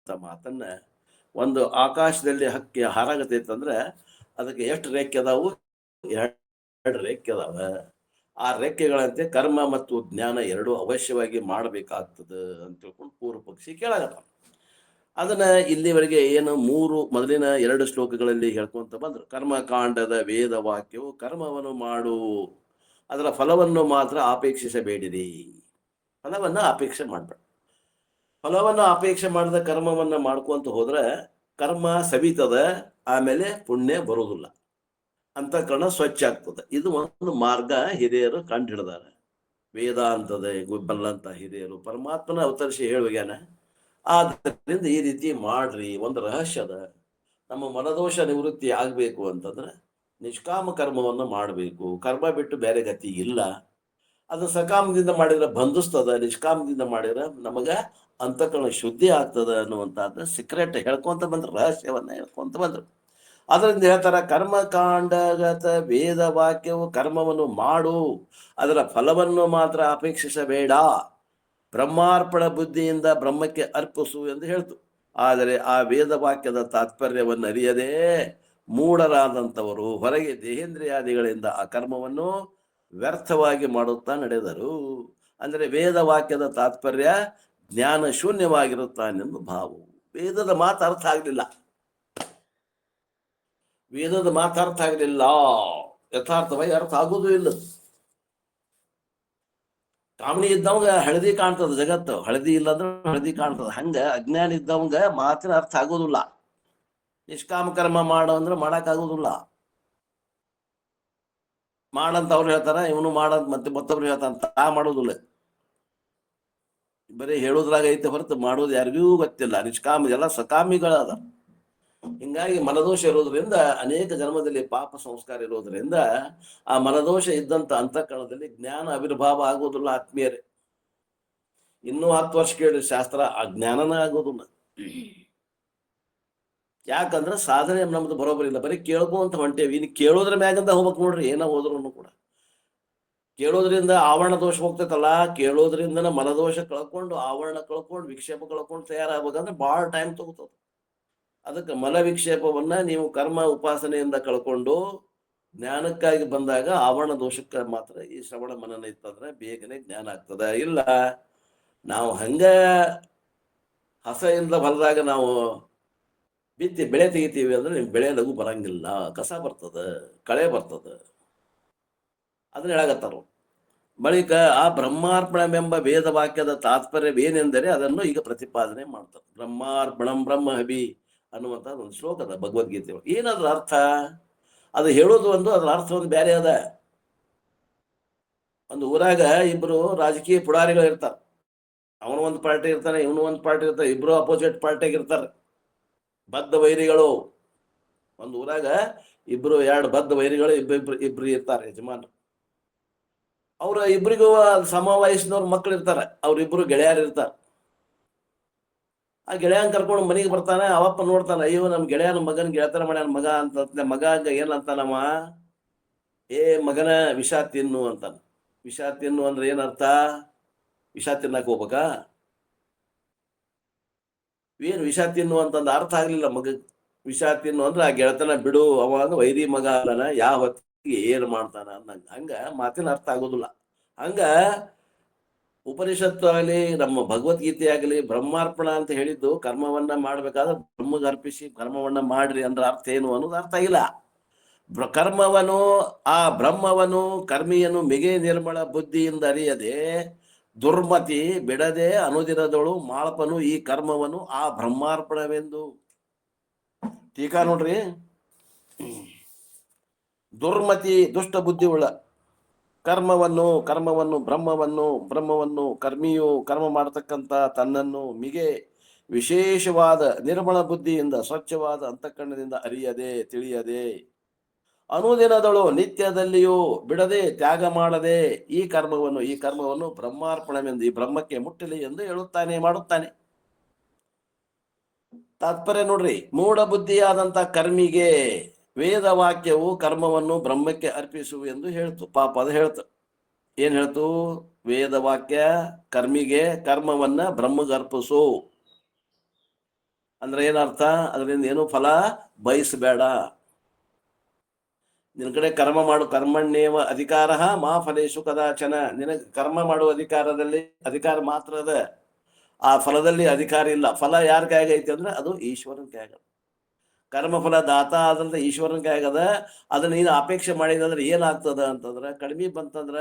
ಮಾತನ್ನ ಒಂದು ಆಕಾಶದಲ್ಲಿ ಹಕ್ಕಿ ಹಾರಾಗತೈತಂದ್ರೆ ಅದಕ್ಕೆ ಎಷ್ಟು ರೆಕ್ಕೆ ಅದಾವು? ಎರಡು ರೆಕ್ಕೆ ಅದಾವ. ಆ ರೆಕ್ಕೆಗಳಂತೆ ಕರ್ಮ ಮತ್ತು ಜ್ಞಾನ ಎರಡು ಅವಶ್ಯವಾಗಿ ಮಾಡಬೇಕಾಗ್ತದ ಅಂತ ತಿಳ್ಕೊಂಡು ಪೂರ್ವ ಪಕ್ಷಿ ಕೇಳಾಗತ್ತ. ಅದನ್ನ ಇಲ್ಲಿವರೆಗೆ ಏನು ಮೊದಲಿನ 2 ಶ್ಲೋಕಗಳಲ್ಲಿ ಹೇಳ್ಕೊಂತ ಬಂದ್ರು. ಕರ್ಮಕಾಂಡದ ವೇದ ವಾಕ್ಯವು ಕರ್ಮವನ್ನು ಮಾಡು, ಅದರ ಫಲವನ್ನು ಮಾತ್ರ ಅಪೇಕ್ಷಿಸಬೇಡಿರಿ. ಫಲವನ್ನ ಅಪೇಕ್ಷೆ ಮಾಡ್ಬೇಡ. ಫಲವನ್ನ ಅಪೇಕ್ಷೆ ಮಾಡದ ಕರ್ಮವನ್ನ ಮಾಡ್ಕೊಂತ ಹೋದ್ರೆ ಕರ್ಮ ಸವಿತದ, ಆಮೇಲೆ ಪುಣ್ಯ ಬರುವುದಿಲ್ಲ, ಅಂತಃಕರಣ ಸ್ವಚ್ಛ ಆಗ್ತದೆ. ಇದು ಒಂದು ಮಾರ್ಗ ಹಿರಿಯರು ಕಂಡು ಹಿಡಿದಾರೆ. ವೇದಾಂತದ ಬಲ್ಲಂತ ಹಿರಿಯರು ಪರಮಾತ್ಮನ ಅವತರಿಸಿ ಹೇಳುವಾಗ್ಯಾನ. ಆದ್ದರಿಂದ ಈ ರೀತಿ ಮಾಡ್ರಿ. ಒಂದು ರಹಸ್ಯ ಅದ. ನಮ್ಮ ಮನದೋಷ ನಿವೃತ್ತಿ ಆಗ್ಬೇಕು ಅಂತಂದ್ರೆ ನಿಷ್ಕಾಮ ಕರ್ಮವನ್ನು ಮಾಡಬೇಕು. ಕರ್ಮ ಬಿಟ್ಟು ಬೇರೆ ಗತಿ ಇಲ್ಲ. ಅದು ಸಕಾಮದಿಂದ ಮಾಡಿದ್ರೆ ಬಂಧಿಸ್ತದ, ನಿಷ್ಕಾಮದಿಂದ ಮಾಡಿದ್ರೆ ನಮಗ ಅಂತಃಕರಣ ಶುದ್ಧಿ ಆಗ್ತದ ಅನ್ನುವಂಥದ್ದು ಸೀಕ್ರೆಟ್ ಹೇಳ್ಕೊಂತ ಬಂದ್ರು, ರಹಸ್ಯವನ್ನ ಹೇಳ್ಕೊಂತ ಬಂದ್ರು. ಅದರಿಂದ ಹೇಳ್ತಾರ, ಕರ್ಮಕಾಂಡಗತ ವೇದ ವಾಕ್ಯವು ಕರ್ಮವನ್ನು ಮಾಡು, ಅದರ ಫಲವನ್ನು ಮಾತ್ರ ಅಪೇಕ್ಷಿಸಬೇಡ, ಬ್ರಹ್ಮಾರ್ಪಣ ಬುದ್ಧಿಯಿಂದ ಬ್ರಹ್ಮಕ್ಕೆ ಅರ್ಪಿಸು ಎಂದು ಹೇಳ್ತು. ಆದರೆ ಆ ವೇದ ವಾಕ್ಯದ ತಾತ್ಪರ್ಯವನ್ನು ಅರಿಯದೆ ಮೂಢರಾದಂಥವರು ಹೊರಗೆ ದೇಹೇಂದ್ರಿಯಾದಿಗಳಿಂದ ಆ ಕರ್ಮವನ್ನು ವ್ಯರ್ಥವಾಗಿ ಮಾಡುತ್ತಾ ನಡೆದರು. ಅಂದರೆ ವೇದ ವಾಕ್ಯದ ತಾತ್ಪರ್ಯ ಜ್ಞಾನ ಶೂನ್ಯವಾಗಿರುತ್ತಾನೆಂದು ಭಾವವು. ವೇದದ ಮಾತು ಅರ್ಥ ಆಗಲಿಲ್ಲ, ವೇದದ ಮಾತು ಅರ್ಥ ಆಗಲಿಲ್ಲ, ಯಥಾರ್ಥವಾಗಿ ಅರ್ಥ ಆಗೋದು ಇಲ್ಲ. ಕಾಮಣಿ ಇದ್ದವಂಗ ಹಳದಿ ಕಾಣ್ತದ ಜಗತ್ತು, ಹಳದಿ ಇಲ್ಲ ಅಂದ್ರೆ ಹಳದಿ ಕಾಣ್ತದ. ಹಂಗ ಅಜ್ಞಾನ ಇದ್ದವಂಗ ಮಾತಿನ ಅರ್ಥ ಆಗೋದಿಲ್ಲ. ನಿಷ್ಕಾಮ ಕರ್ಮ ಮಾಡು ಅಂದ್ರೆ ಮಾಡಕ್ ಆಗೋದಿಲ್ಲ. ಮಾಡಂತ ಅವ್ರು ಹೇಳ್ತಾರ, ಇವನು ಮಾಡಂತ ಮತ್ತೆ ಮತ್ತೊಬ್ರು ಹೇಳ್ತಾನ, ತಾ ಮಾಡೋದಿಲ್ಲ. ಬರೀ ಹೇಳೋದ್ರಾಗ ಐತೆ ಹೊರತು ಮಾಡೋದು ಯಾರಿಗೂ ಗೊತ್ತಿಲ್ಲ. ನಿಷ್ಕಾಮ ಎಲ್ಲ ಸಕಾಮಿಗಳದ. ಹಿಂಗಾಗಿ ಮನದೋಷ ಇರೋದ್ರಿಂದ ಅನೇಕ ಜನ್ಮದಲ್ಲಿ ಪಾಪ ಸಂಸ್ಕಾರ ಇರೋದ್ರಿಂದ ಆ ಮನದೋಷ ಇದ್ದಂತ ಅಂತಃಕರಣದಲ್ಲಿ ಜ್ಞಾನ ಆವಿರ್ಭಾವ ಆಗೋದಿಲ್ಲ. ಆತ್ಮೀಯರೇ, ಇನ್ನೂ 10 ವರ್ಷ ಕೇಳಿ ಶಾಸ್ತ್ರ ಆ ಜ್ಞಾನನ ಆಗೋದಿಲ್ಲ. ಯಾಕಂದ್ರೆ ಸಾಧನೆ ನಮ್ದು ಬರೋಬರಿಲ್ಲ. ಬರೀ ಕೇಳ್ಕೊಂತ ಹೊಂಟೇವಿ. ಇನ್ನು ಕೇಳೋದ್ರ ಮ್ಯಾಗಿಂದ ಹೋಗ್ಬೇಕು ನೋಡ್ರಿ. ಏನೋ ಹೋದ್ರು ಕೂಡ ಕೇಳೋದ್ರಿಂದ ಆವರಣ ದೋಷ ಹೋಗ್ತೈತಲ್ಲ, ಕೇಳೋದ್ರಿಂದ ಮನದೋಷ ಕಳ್ಕೊಂಡು ಆವರಣ ಕಳ್ಕೊಂಡು ವಿಕ್ಷೇಪ ಕಳ್ಕೊಂಡು ತಯಾರಾಗಬೇಕಂದ್ರೆ ಬಹಳ ಟೈಮ್ ತಗೋತದ. ಅದಕ್ಕೆ ಮನ ವಿಕ್ಷೇಪವನ್ನ ನೀವು ಕರ್ಮ ಉಪಾಸನೆಯಿಂದ ಕಳ್ಕೊಂಡು ಜ್ಞಾನಕ್ಕಾಗಿ ಬಂದಾಗ ಆವರಣ ದೋಷಕ್ಕೆ ಮಾತ್ರ ಈ ಶ್ರವಣ ಮನನ ಇತ್ತಂದ್ರೆ ಬೇಗನೆ ಜ್ಞಾನ ಆಗ್ತದ. ಇಲ್ಲ ನಾವು ಹಂಗ ಹಸೆಯಿಂದ ಹೊಲದಾಗ ನಾವು ಬಿತ್ತಿ ಬೆಳೆ ತೆಗಿತೀವಿ ಅಂದ್ರೆ ನಿಮ್ ಬೆಳೆ ಲಘು ಬರಂಗಿಲ್ಲ, ಕಸ ಬರ್ತದ, ಕಳೆ ಬರ್ತದ. ಅದನ್ನ ಹೇಳಾಗತ್ತಾರ. ಬಳಿಕ ಆ ಬ್ರಹ್ಮಾರ್ಪಣವೆಂಬ ವೇದ ವಾಕ್ಯದ ತಾತ್ಪರ್ಯವೇನೆಂದರೆ ಅದನ್ನು ಈಗ ಪ್ರತಿಪಾದನೆ ಮಾಡ್ತಾರೆ. ಬ್ರಹ್ಮಾರ್ಪಣಂ ಬ್ರಹ್ಮ ಹಬಿ ಅನ್ನುವಂಥ ಒಂದು ಶ್ಲೋಕದ ಭಗವದ್ಗೀತೆ. ಏನದ್ರ ಅರ್ಥ? ಅದು ಹೇಳೋದು ಒಂದು, ಅದ್ರ ಅರ್ಥ ಒಂದು ಬೇರೆ ಅದ. ಒಂದು ಊರಾಗ ಇಬ್ರು ರಾಜಕೀಯ ಪುಡಾರಿಗಳು ಇರ್ತಾರ. ಅವನು ಒಂದು ಪಾರ್ಟಿ ಇರ್ತಾನೆ, ಇವನು ಒಂದು ಪಾರ್ಟಿ ಇರ್ತಾರೆ. ಇಬ್ರು ಅಪೋಸಿಟ್ ಪಾರ್ಟಿಯಾಗ ಇರ್ತಾರೆ, ಬದ್ಧ ವೈರಿಗಳು. ಒಂದು ಊರಾಗ ಎರಡು ಬದ್ಧ ವೈರಿಗಳು ಇಬ್ರು ಇರ್ತಾರೆ ಯಜಮಾನ್ರು. ಅವ್ರ ಇಬ್ರಿಗೂ ಸಮ ವಯಸ್ಸಿನವ್ರ ಮಕ್ಳು ಇರ್ತಾರೆ. ಅವ್ರಿಬ್ರು ಗೆಳೆಯರು ಇರ್ತಾರೆ. ಆ ಗೆಳೆಯನ್ ಕರ್ಕೊಂಡು ಮನೆಗೆ ಬರ್ತಾನೆ. ಅವಪ್ಪ ನೋಡ್ತಾನೆ, ಅಯ್ಯೋ ನಮ್ ಗೆಳೆಯನ ಮಗನ ಗೆಳತನ ಮಾಡ್ಯಾನ ಮಗ ಅಂತ. ಮಗ ಏನಂತಾನವ, ಏ ಮಗನ ವಿಷ ತಿನ್ನು ಅಂತಾನ. ವಿಷ ತಿನ್ನು ಅಂದ್ರೆ ಏನರ್ಥ? ವಿಷ ತಿನ್ನಕ್ ಹೋಗ್ಬೇಕಾ? ಏನ್ ವಿಷ ತಿನ್ನು ಅಂತಂದ ಅರ್ಥ ಆಗ್ಲಿಲ್ಲ ಮಗ. ವಿಷ ತಿನ್ನು ಅಂದ್ರೆ ಆ ಗೆಳತನ ಬಿಡು, ಅವಾಗ ವೈರಿ ಮಗ ಅಲ್ಲನ, ಯಾವ ಹೊತ್ತಿಗೆ ಏನ್ ಮಾಡ್ತಾನ ಅಂದಂಗ. ಹಂಗ ಮಾತಿನ ಅರ್ಥ ಆಗೋದಿಲ್ಲ. ಹಂಗ ಉಪನಿಷತ್ತು ಆಗಲಿ ನಮ್ಮ ಭಗವದ್ಗೀತೆ ಆಗಲಿ ಬ್ರಹ್ಮಾರ್ಪಣ ಅಂತ ಹೇಳಿದ್ದು ಕರ್ಮವನ್ನ ಮಾಡ್ಬೇಕಾದ್ರೆ ಬ್ರಹ್ಮಗೆ ಅರ್ಪಿಸಿ ಕರ್ಮವನ್ನ ಮಾಡ್ರಿ ಅಂದ್ರೆ ಅರ್ಥ ಏನು ಅನ್ನೋದು ಅರ್ಥ ಆಗಿಲ್ಲ. ಕರ್ಮವನು ಆ ಬ್ರಹ್ಮವನು ಕರ್ಮಿಯನ್ನು ಮಿಗೆ ನಿರ್ಮಳ ಬುದ್ಧಿಯಿಂದ ಅರಿಯದೆ ದುರ್ಮತಿ ಬಿಡದೆ ಅನುದಿನದಳು ಮಾಳಪನು ಈ ಕರ್ಮವನ್ನು ಆ ಬ್ರಹ್ಮಾರ್ಪಣವೆಂದು. ಟೀಕಾ ನೋಡ್ರಿ. ದುರ್ಮತಿ ದುಷ್ಟ ಬುದ್ಧಿ ಉಳ್ಳ ಕರ್ಮವನ್ನು ಬ್ರಹ್ಮವನ್ನು ಕರ್ಮಿಯು ಕರ್ಮ ಮಾಡತಕ್ಕಂತ ತನ್ನನ್ನು ಮಿಗೆ ವಿಶೇಷವಾದ ನಿರ್ಮಳ ಬುದ್ಧಿಯಿಂದ ಸ್ವಚ್ಛವಾದ ಅಂತಃಕರಣದಿಂದ ಅರಿಯದೆ ತಿಳಿಯದೆ ಅನುದಿನದಳು ನಿತ್ಯದಲ್ಲಿಯೂ ಬಿಡದೆ ತ್ಯಾಗ ಮಾಡದೆ ಈ ಕರ್ಮವನ್ನು ಬ್ರಹ್ಮಾರ್ಪಣವೆಂದು, ಈ ಬ್ರಹ್ಮಕ್ಕೆ ಮುಟ್ಟಲಿ ಎಂದು ಹೇಳುತ್ತಾನೆ, ಮಾಡುತ್ತಾನೆ. ತಾತ್ಪರ್ಯ ನೋಡ್ರಿ. ಮೂಢ ಬುದ್ಧಿಯಾದಂತ ಕರ್ಮಿಗೆ ವೇದ ವಾಕ್ಯವು ಕರ್ಮವನ್ನು ಬ್ರಹ್ಮಕ್ಕೆ ಅರ್ಪಿಸು ಎಂದು ಹೇಳ್ತು. ಪಾಪ ಅದು ಹೇಳ್ತು. ಏನ್ ಹೇಳ್ತು? ವೇದ ವಾಕ್ಯ ಕರ್ಮಿಗೆ ಕರ್ಮವನ್ನ ಬ್ರಹ್ಮಗೆ ಅರ್ಪಿಸು. ಅಂದ್ರೆ ಏನರ್ಥ? ಅದರಿಂದ ಏನು ಫಲ ಬಯಸಬೇಡ. ನಿನ್ನ ಕಡೆ ಕರ್ಮ ಮಾಡು, ಕರ್ಮಣ್ಯೇವ ಅಧಿಕಾರ ಮಾ ಫಲೇಶು ಕದಾಚನ. ನಿನಗೆ ಕರ್ಮ ಮಾಡುವ ಅಧಿಕಾರ ಮಾತ್ರ ಅದ, ಆ ಫಲದಲ್ಲಿ ಅಧಿಕಾರ ಇಲ್ಲ. ಫಲ ಯಾರ ಕೈಯಾಗ ಐತಿ ಅಂದ್ರೆ ಅದು ಈಶ್ವರನ ಕೈಯಾಗ. ಕರ್ಮಫಲ ದಾತ ಆದಂತ ಈಶ್ವರನ ಕೈಯಾಗದ. ಅದನ್ನ ನೀನು ಅಪೇಕ್ಷೆ ಮಾಡಿದಂದ್ರೆ ಏನಾಗ್ತದ ಅಂತಂದ್ರೆ, ಕಡಿಮೆ ಬಂತಂದ್ರ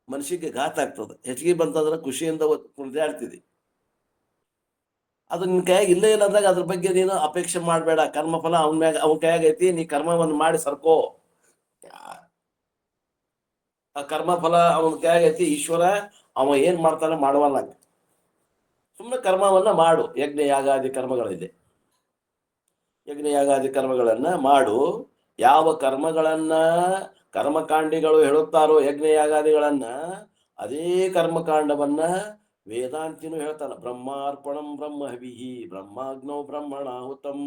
ಮನುಷ್ಯಗೆ ಘಾತ ಆಗ್ತದೆ, ಹೆಚ್ಚಿಗೆ ಬಂತಂದ್ರೆ ಖುಷಿಯಿಂದ ಕುಣಿದಾಡ್ತಿದ್ದಿ. ಅದು ನಿನ್ ಕೈಯಾಗ ಇಲ್ಲೇ ಇಲ್ಲ ಅಂದಾಗ ಅದ್ರ ಬಗ್ಗೆ ನೀನು ಅಪೇಕ್ಷೆ ಮಾಡಬೇಡ. ಕರ್ಮಫಲ ಅವನ ಕೈಯಾಗ ಐತಿ, ನೀ ಕರ್ಮವನ್ನು ಮಾಡಿ ಸರ್ಕೋ. ಆ ಕರ್ಮಫಲ ಅವನ ಕೈಯಾಗ ಐತಿ, ಈಶ್ವರ ಅವ ಏನ್ ಮಾಡ್ತಾನೆ ಮಾಡುವಲ್ಲ. ಸುಮ್ಮನೆ ಕರ್ಮವನ್ನ ಮಾಡು. ಯಜ್ಞ ಯಾಗಾದಿ ಕರ್ಮಗಳಿದೆ, ಯಜ್ಞ ಯಾಗಾದಿ ಕರ್ಮಗಳನ್ನ ಮಾಡು. ಯಾವ ಕರ್ಮಗಳನ್ನ ಕರ್ಮಕಾಂಡಿಗಳು ಹೇಳುತ್ತಾರೋ ಯಜ್ಞ ಯಾಗಾದಿಗಳನ್ನ, ಅದೇ ಕರ್ಮಕಾಂಡವನ್ನ ವೇದಾಂತಿನೂ ಹೇಳ್ತಾನ. ಬ್ರಹ್ಮಾರ್ಪಣಂ ಬ್ರಹ್ಮ ಹವಿಹಿ ಬ್ರಹ್ಮಾಗ್ನೌ ಬ್ರಹ್ಮಣಾಹುತಂ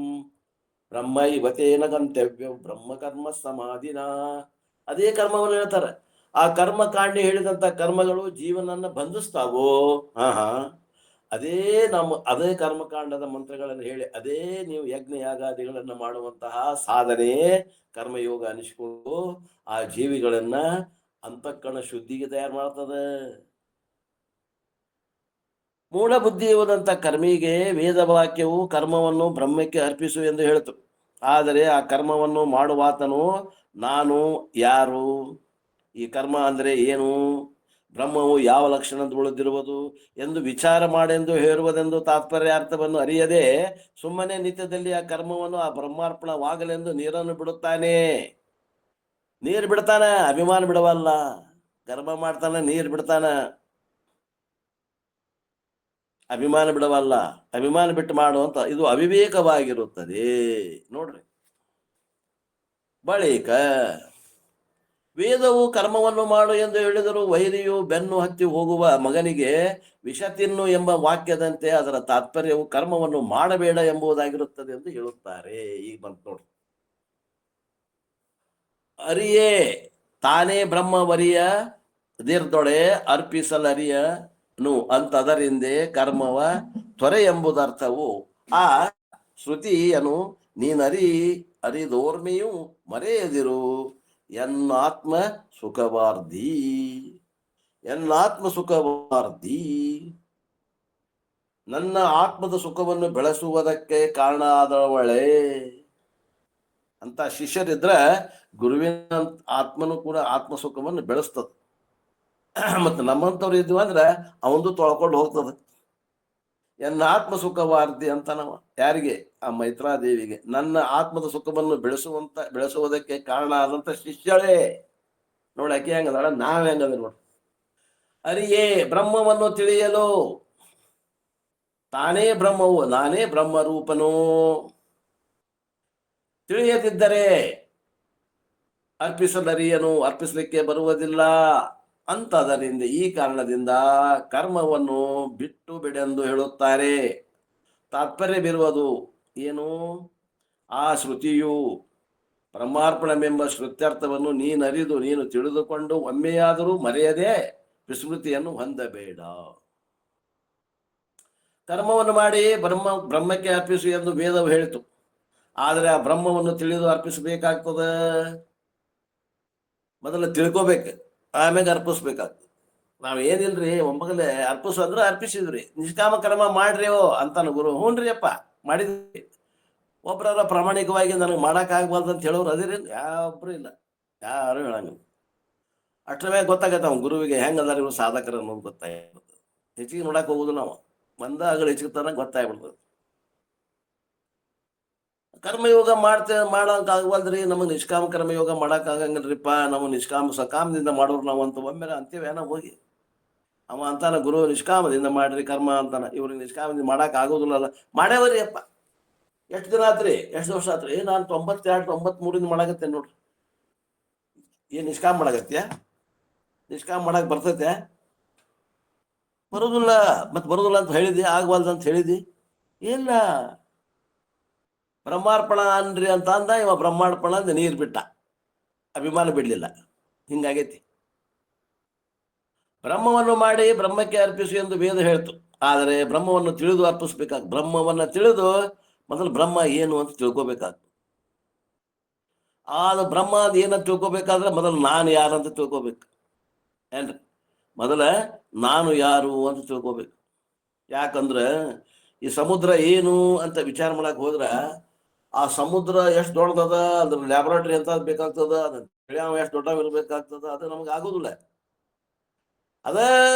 ಬ್ರಹ್ಮೈವತೇನ ಗಂತವ್ಯ ಬ್ರಹ್ಮ ಕರ್ಮ ಸಮಾಧಿನ. ಅದೇ ಕರ್ಮವನ್ನು ಹೇಳ್ತಾರೆ. ಆ ಕರ್ಮಕಾಂಡಿ ಹೇಳಿದಂತ ಕರ್ಮಗಳು ಜೀವನನ್ನ ಬಂಧಿಸ್ತಾವೋ, ಅದೇ ಕರ್ಮಕಾಂಡದ ಮಂತ್ರಗಳನ್ನು ಹೇಳಿ ಅದೇ ನೀವು ಯಜ್ಞ ಯಾಗಾದಿಗಳನ್ನ ಮಾಡುವಂತಹ ಸಾಧನೆ ಕರ್ಮಯೋಗ ಅನಿಸಿಕೊಂಡು ಆ ಜೀವಿಗಳನ್ನ ಅಂತಃಕರಣ ಶುದ್ಧಿಗೆ ತಯಾರು ಮಾಡ್ತದೆ. ಮೂಢ ಬುದ್ಧಿ ಇರುವಂತ ಕರ್ಮಿಗೆ ವೇದ ವಾಕ್ಯವು ಕರ್ಮವನ್ನು ಬ್ರಹ್ಮಕ್ಕೆ ಅರ್ಪಿಸು ಎಂದು ಹೇಳಿತು. ಆದರೆ ಆ ಕರ್ಮವನ್ನು ಮಾಡುವಾತನು ನಾನು ಯಾರು, ಈ ಕರ್ಮ ಅಂದ್ರೆ ಏನು, ಬ್ರಹ್ಮವು ಯಾವ ಲಕ್ಷಣದ ಉಳಿದಿರುವುದು ಎಂದು ವಿಚಾರ ಮಾಡೆಂದು ಹೇಳುವುದೆಂದು ತಾತ್ಪರ್ಯಾರ್ಥವನ್ನು ಅರಿಯದೆ ಸುಮ್ಮನೆ ನಿತ್ಯದಲ್ಲಿ ಆ ಕರ್ಮವನ್ನು ಆ ಬ್ರಹ್ಮಾರ್ಪಣವಾಗಲೆಂದು ನೀರನ್ನು ಬಿಡುತ್ತಾನೆ. ನೀರು ಬಿಡ್ತಾನ, ಅಭಿಮಾನ ಬಿಡವಲ್ಲ. ಕರ್ಮ ಮಾಡ್ತಾನ, ನೀರು ಬಿಡ್ತಾನ, ಅಭಿಮಾನ ಬಿಡವಲ್ಲ. ಅಭಿಮಾನ ಬಿಟ್ಟು ಮಾಡುವಂತ ಇದು ಅವಿವೇಕವಾಗಿರುತ್ತದೆ ನೋಡ್ರಿ. ಬಳಿಕ ವೇದವು ಕರ್ಮವನ್ನು ಮಾಡು ಎಂದು ಹೇಳಿದರೂ ವೈರಿಯು ಬೆನ್ನು ಹತ್ತಿ ಹೋಗುವ ಮಗನಿಗೆ ವಿಷ ತಿನ್ನು ಎಂಬ ವಾಕ್ಯದಂತೆ ಅದರ ತಾತ್ಪರ್ಯವು ಕರ್ಮವನ್ನು ಮಾಡಬೇಡ ಎಂಬುದಾಗಿರುತ್ತದೆ ಎಂದು ಹೇಳುತ್ತಾರೆ. ಈಗ ಬಂತು ನೋಡಿ. ಅರಿಯೇ ತಾನೇ ಬ್ರಹ್ಮವರಿಯ ದೀರ್ದೊಳೆ ಅರ್ಪಿಸಲರಿಯನು ಅಂತದರಿಂದೆ ಕರ್ಮವ ತ್ವರೆ ಎಂಬುದರ್ಥವು. ಆ ಶ್ರುತಿಯನು ಅರಿದೋರ್ಮೆಯು ಮರೆಯದಿರು ಎನ್ನಾತ್ಮ ಸುಖವಾರ್ಧಿ. ನನ್ನ ಆತ್ಮದ ಸುಖವನ್ನು ಬೆಳೆಸುವುದಕ್ಕೆ ಕಾರಣ ಆದವಳೆ ಅಂತ ಶಿಷ್ಯರಿದ್ರ ಗುರುವಿನ ಆತ್ಮನು ಕೂಡ ಆತ್ಮ ಸುಖವನ್ನು ಬೆಳೆಸ್ತದ. ಮತ್ತೆ ನಮ್ಮಂತವ್ರು ಇದ್ವು ಅಂದ್ರೆ ಅವಂದು ತೊಳ್ಕೊಂಡು ಹೋಗ್ತದ. ಎನ್ನ ಆತ್ಮ ಸುಖವಾರ್ಧಿ ಅಂತ ನಾವು ಯಾರಿಗೆ? ಆ ಮೈತ್ರಾದೇವಿಗೆ ನನ್ನ ಆತ್ಮದ ಸುಖವನ್ನು ಬೆಳೆಸುವುದಕ್ಕೆ ಕಾರಣ ಆದಂತ ಶಿಷ್ಯಳೇ ನೋಡಿ. ಆಕೆ ಹೆಂಗದ, ನಾವ್ ಹೆಂಗದ ನೋಡಿ. ಅರಿಯೇ ಬ್ರಹ್ಮವನ್ನು ತಿಳಿಯಲು ತಾನೇ ಬ್ರಹ್ಮವು, ನಾನೇ ಬ್ರಹ್ಮರೂಪನು. ತಿಳಿಯದಿದ್ದರೆ ಅರ್ಪಿಸಲಿಕ್ಕೆ ಬರುವುದಿಲ್ಲ ಅಂತದರಿಂದ ಈ ಕಾರಣದಿಂದ ಕರ್ಮವನ್ನು ಬಿಟ್ಟು ಬಿಡೆಂದು ಹೇಳುತ್ತಾರೆ. ತಾತ್ಪರ್ಯವಿರುವುದು ಏನು? ಆ ಶ್ರುತಿಯು ಬ್ರಹ್ಮಾರ್ಪಣವೆಂಬ ಶ್ರುತ್ಯರ್ಥವನ್ನು ನೀನು ತಿಳಿದುಕೊಂಡು ಒಮ್ಮೆಯಾದರೂ ಮರೆಯದೆ ವಿಸ್ಮೃತಿಯನ್ನು ಹೊಂದಬೇಡ. ಕರ್ಮವನ್ನು ಮಾಡಿ ಬ್ರಹ್ಮಕ್ಕೆ ಅರ್ಪಿಸು ಎಂದು ವೇದವು ಹೇಳಿತು. ಆದರೆ ಆ ಬ್ರಹ್ಮವನ್ನು ತಿಳಿದು ಅರ್ಪಿಸಬೇಕಾಗ್ತದ. ಮೊದಲು ತಿಳ್ಕೋಬೇಕು, ಆಮ್ಯಾಗ ಅರ್ಪಿಸ್ಬೇಕಾಗ್ತದೆ. ನಾವೇನಿಲ್ರಿ ಒಮ್ಮಗಲೇ ಅರ್ಪಿಸು ಅಂದ್ರೆ ಅರ್ಪಿಸಿದ್ರಿ. ನಿಷ್ಕಾಮ ಕರ್ಮ ಮಾಡ್ರಿ ಅಂತಾನ ಗುರು. ಹ್ಞೂನ್ರಿ ಅಪ್ಪ ಮಾಡಿದ್ರಿ. ಒಬ್ಬರ ಪ್ರಾಮಾಣಿಕವಾಗಿ ನನಗೆ ಮಾಡೋಕ್ಕಾಗ್ಬಾರ್ದು ಅಂತ ಹೇಳೋರು ಅದಿರಿ? ಯಾವೊಬ್ರು ಇಲ್ಲ, ಯಾರು ಹೇಳಂಗಿಲ್ಲ. ಅಷ್ಟರ ಮ್ಯಾಗ ಗೊತ್ತಾಗತ್ತೆ ಅವ್ನು ಗುರುವಿಗೆ ಹೆಂಗದಾರ ಇವ್ರು ಸಾಧಕರ ಅನ್ನೋದು ಗೊತ್ತಾಗ್ಬಿಡ್ತದೆ. ಹೆಚ್ಚಿಗೆ ನೋಡಕ್ ಹೋಗುದು ನಾವು, ಆಗಲಿ ಹೆಚ್ಚಿಗೆ ತನಕ ಗೊತ್ತಾಗ್ಬಿಡ್ತದೆ. ಕರ್ಮಯೋಗ ಮಾಡೋಕ್ಕಾಗವಲ್ರಿ, ನಮಗೆ ನಿಷ್ಕಾಮ ಕರ್ಮಯೋಗ ಮಾಡೋಕ್ಕಾಗಂಗಿಲ್ರಿಪ್ಪ, ನಾವು ಸಕಾಮದಿಂದ ಮಾಡೋರು ನಾವು ಅಂತ ಒಮ್ಮೆ ಅಂತೀವಿ. ಏನೋ ಹೋಗಿ ಅವ ಅಂತಾನ ಗುರು ನಿಷ್ಕಾಮದಿಂದ ಮಾಡ್ರಿ ಕರ್ಮ ಅಂತಾನ. ಇವ್ರಿಗೆ ನಿಷ್ಕಾಮದಿಂದ ಮಾಡಕ್ ಆಗೋದಿಲ್ಲಲ್ಲ. ಮಾಡ್ಯಾವ್ರಿ ಅಪ್ಪ. ಎಷ್ಟು ದಿನ ಆತ್ರಿ, ಎಷ್ಟು ವರ್ಷ ಆತ್ರಿ? ನಾನು 92-93 ಮಾಡಾಕತ್ತೇನೆ ನೋಡ್ರಿ. ಏನ್ ನಿಷ್ಕಾಮ ಮಾಡಾಕತ್ಯ? ನಿಷ್ಕಾಮ ಮಾಡಕ್ ಬರ್ತೈತೆ? ಬರೋದಿಲ್ಲ. ಮತ್ ಬರೋದಿಲ್ಲ ಅಂತ ಹೇಳಿದಿ, ಆಗ್ವಲ್ದು ಅಂತ ಹೇಳಿದಿ? ಇಲ್ಲ. ಬ್ರಹ್ಮಾರ್ಪಣ ಅನ್ರಿ ಅಂತ ಅಂದ ಇವ. ಬ್ರಹ್ಮಾರ್ಪಣ ಅಂದ ನೀರು ಬಿಟ್ಟ, ಅಭಿಮಾನ ಬಿಡ್ಲಿಲ್ಲ. ಹಿಂಗಾಗೈತಿ. ಬ್ರಹ್ಮವನ್ನು ಮಾಡಿ ಬ್ರಹ್ಮಕ್ಕೆ ಅರ್ಪಿಸು ಎಂದು ವೇದ ಹೇಳ್ತು. ಆದರೆ ಬ್ರಹ್ಮವನ್ನು ತಿಳಿದು ಅರ್ಪಿಸ್ಬೇಕಾಗ ಬ್ರಹ್ಮವನ್ನ ತಿಳಿದು ಮೊದಲು ಬ್ರಹ್ಮ ಏನು ಅಂತ ತಿಳ್ಕೊಬೇಕಾಗ್ತದೆ. ಆದ ಬ್ರಹ್ಮ ಅದು ಏನಂತ ತಿಳ್ಕೊಬೇಕಾದ್ರೆ ಮೊದಲು ನಾನು ಯಾರು ಅಂತ ತಿಳ್ಕೊಬೇಕು ಏನ್ರಿ. ಮೊದಲ ನಾನು ಯಾರು ಅಂತ ತಿಳ್ಕೊಬೇಕು. ಯಾಕಂದ್ರೆ ಈ ಸಮುದ್ರ ಏನು ಅಂತ ವಿಚಾರ ಮಾಡಕ್ ಹೋದ್ರ ಆ ಸಮುದ್ರ ಎಷ್ಟು ದೊಡ್ಡದ, ಅದ್ರ ಲ್ಯಾಬೊರೇಟರಿ ಅಂತ ಬೇಕಾಗ್ತದ, ಅದ್ರ ಎಷ್ಟು ದೊಡ್ಡ ಇರ್ಬೇಕಾಗ್ತದ, ಅದು ನಮ್ಗೆ ಆಗೋದಿಲ್ಲ. ಅದೇ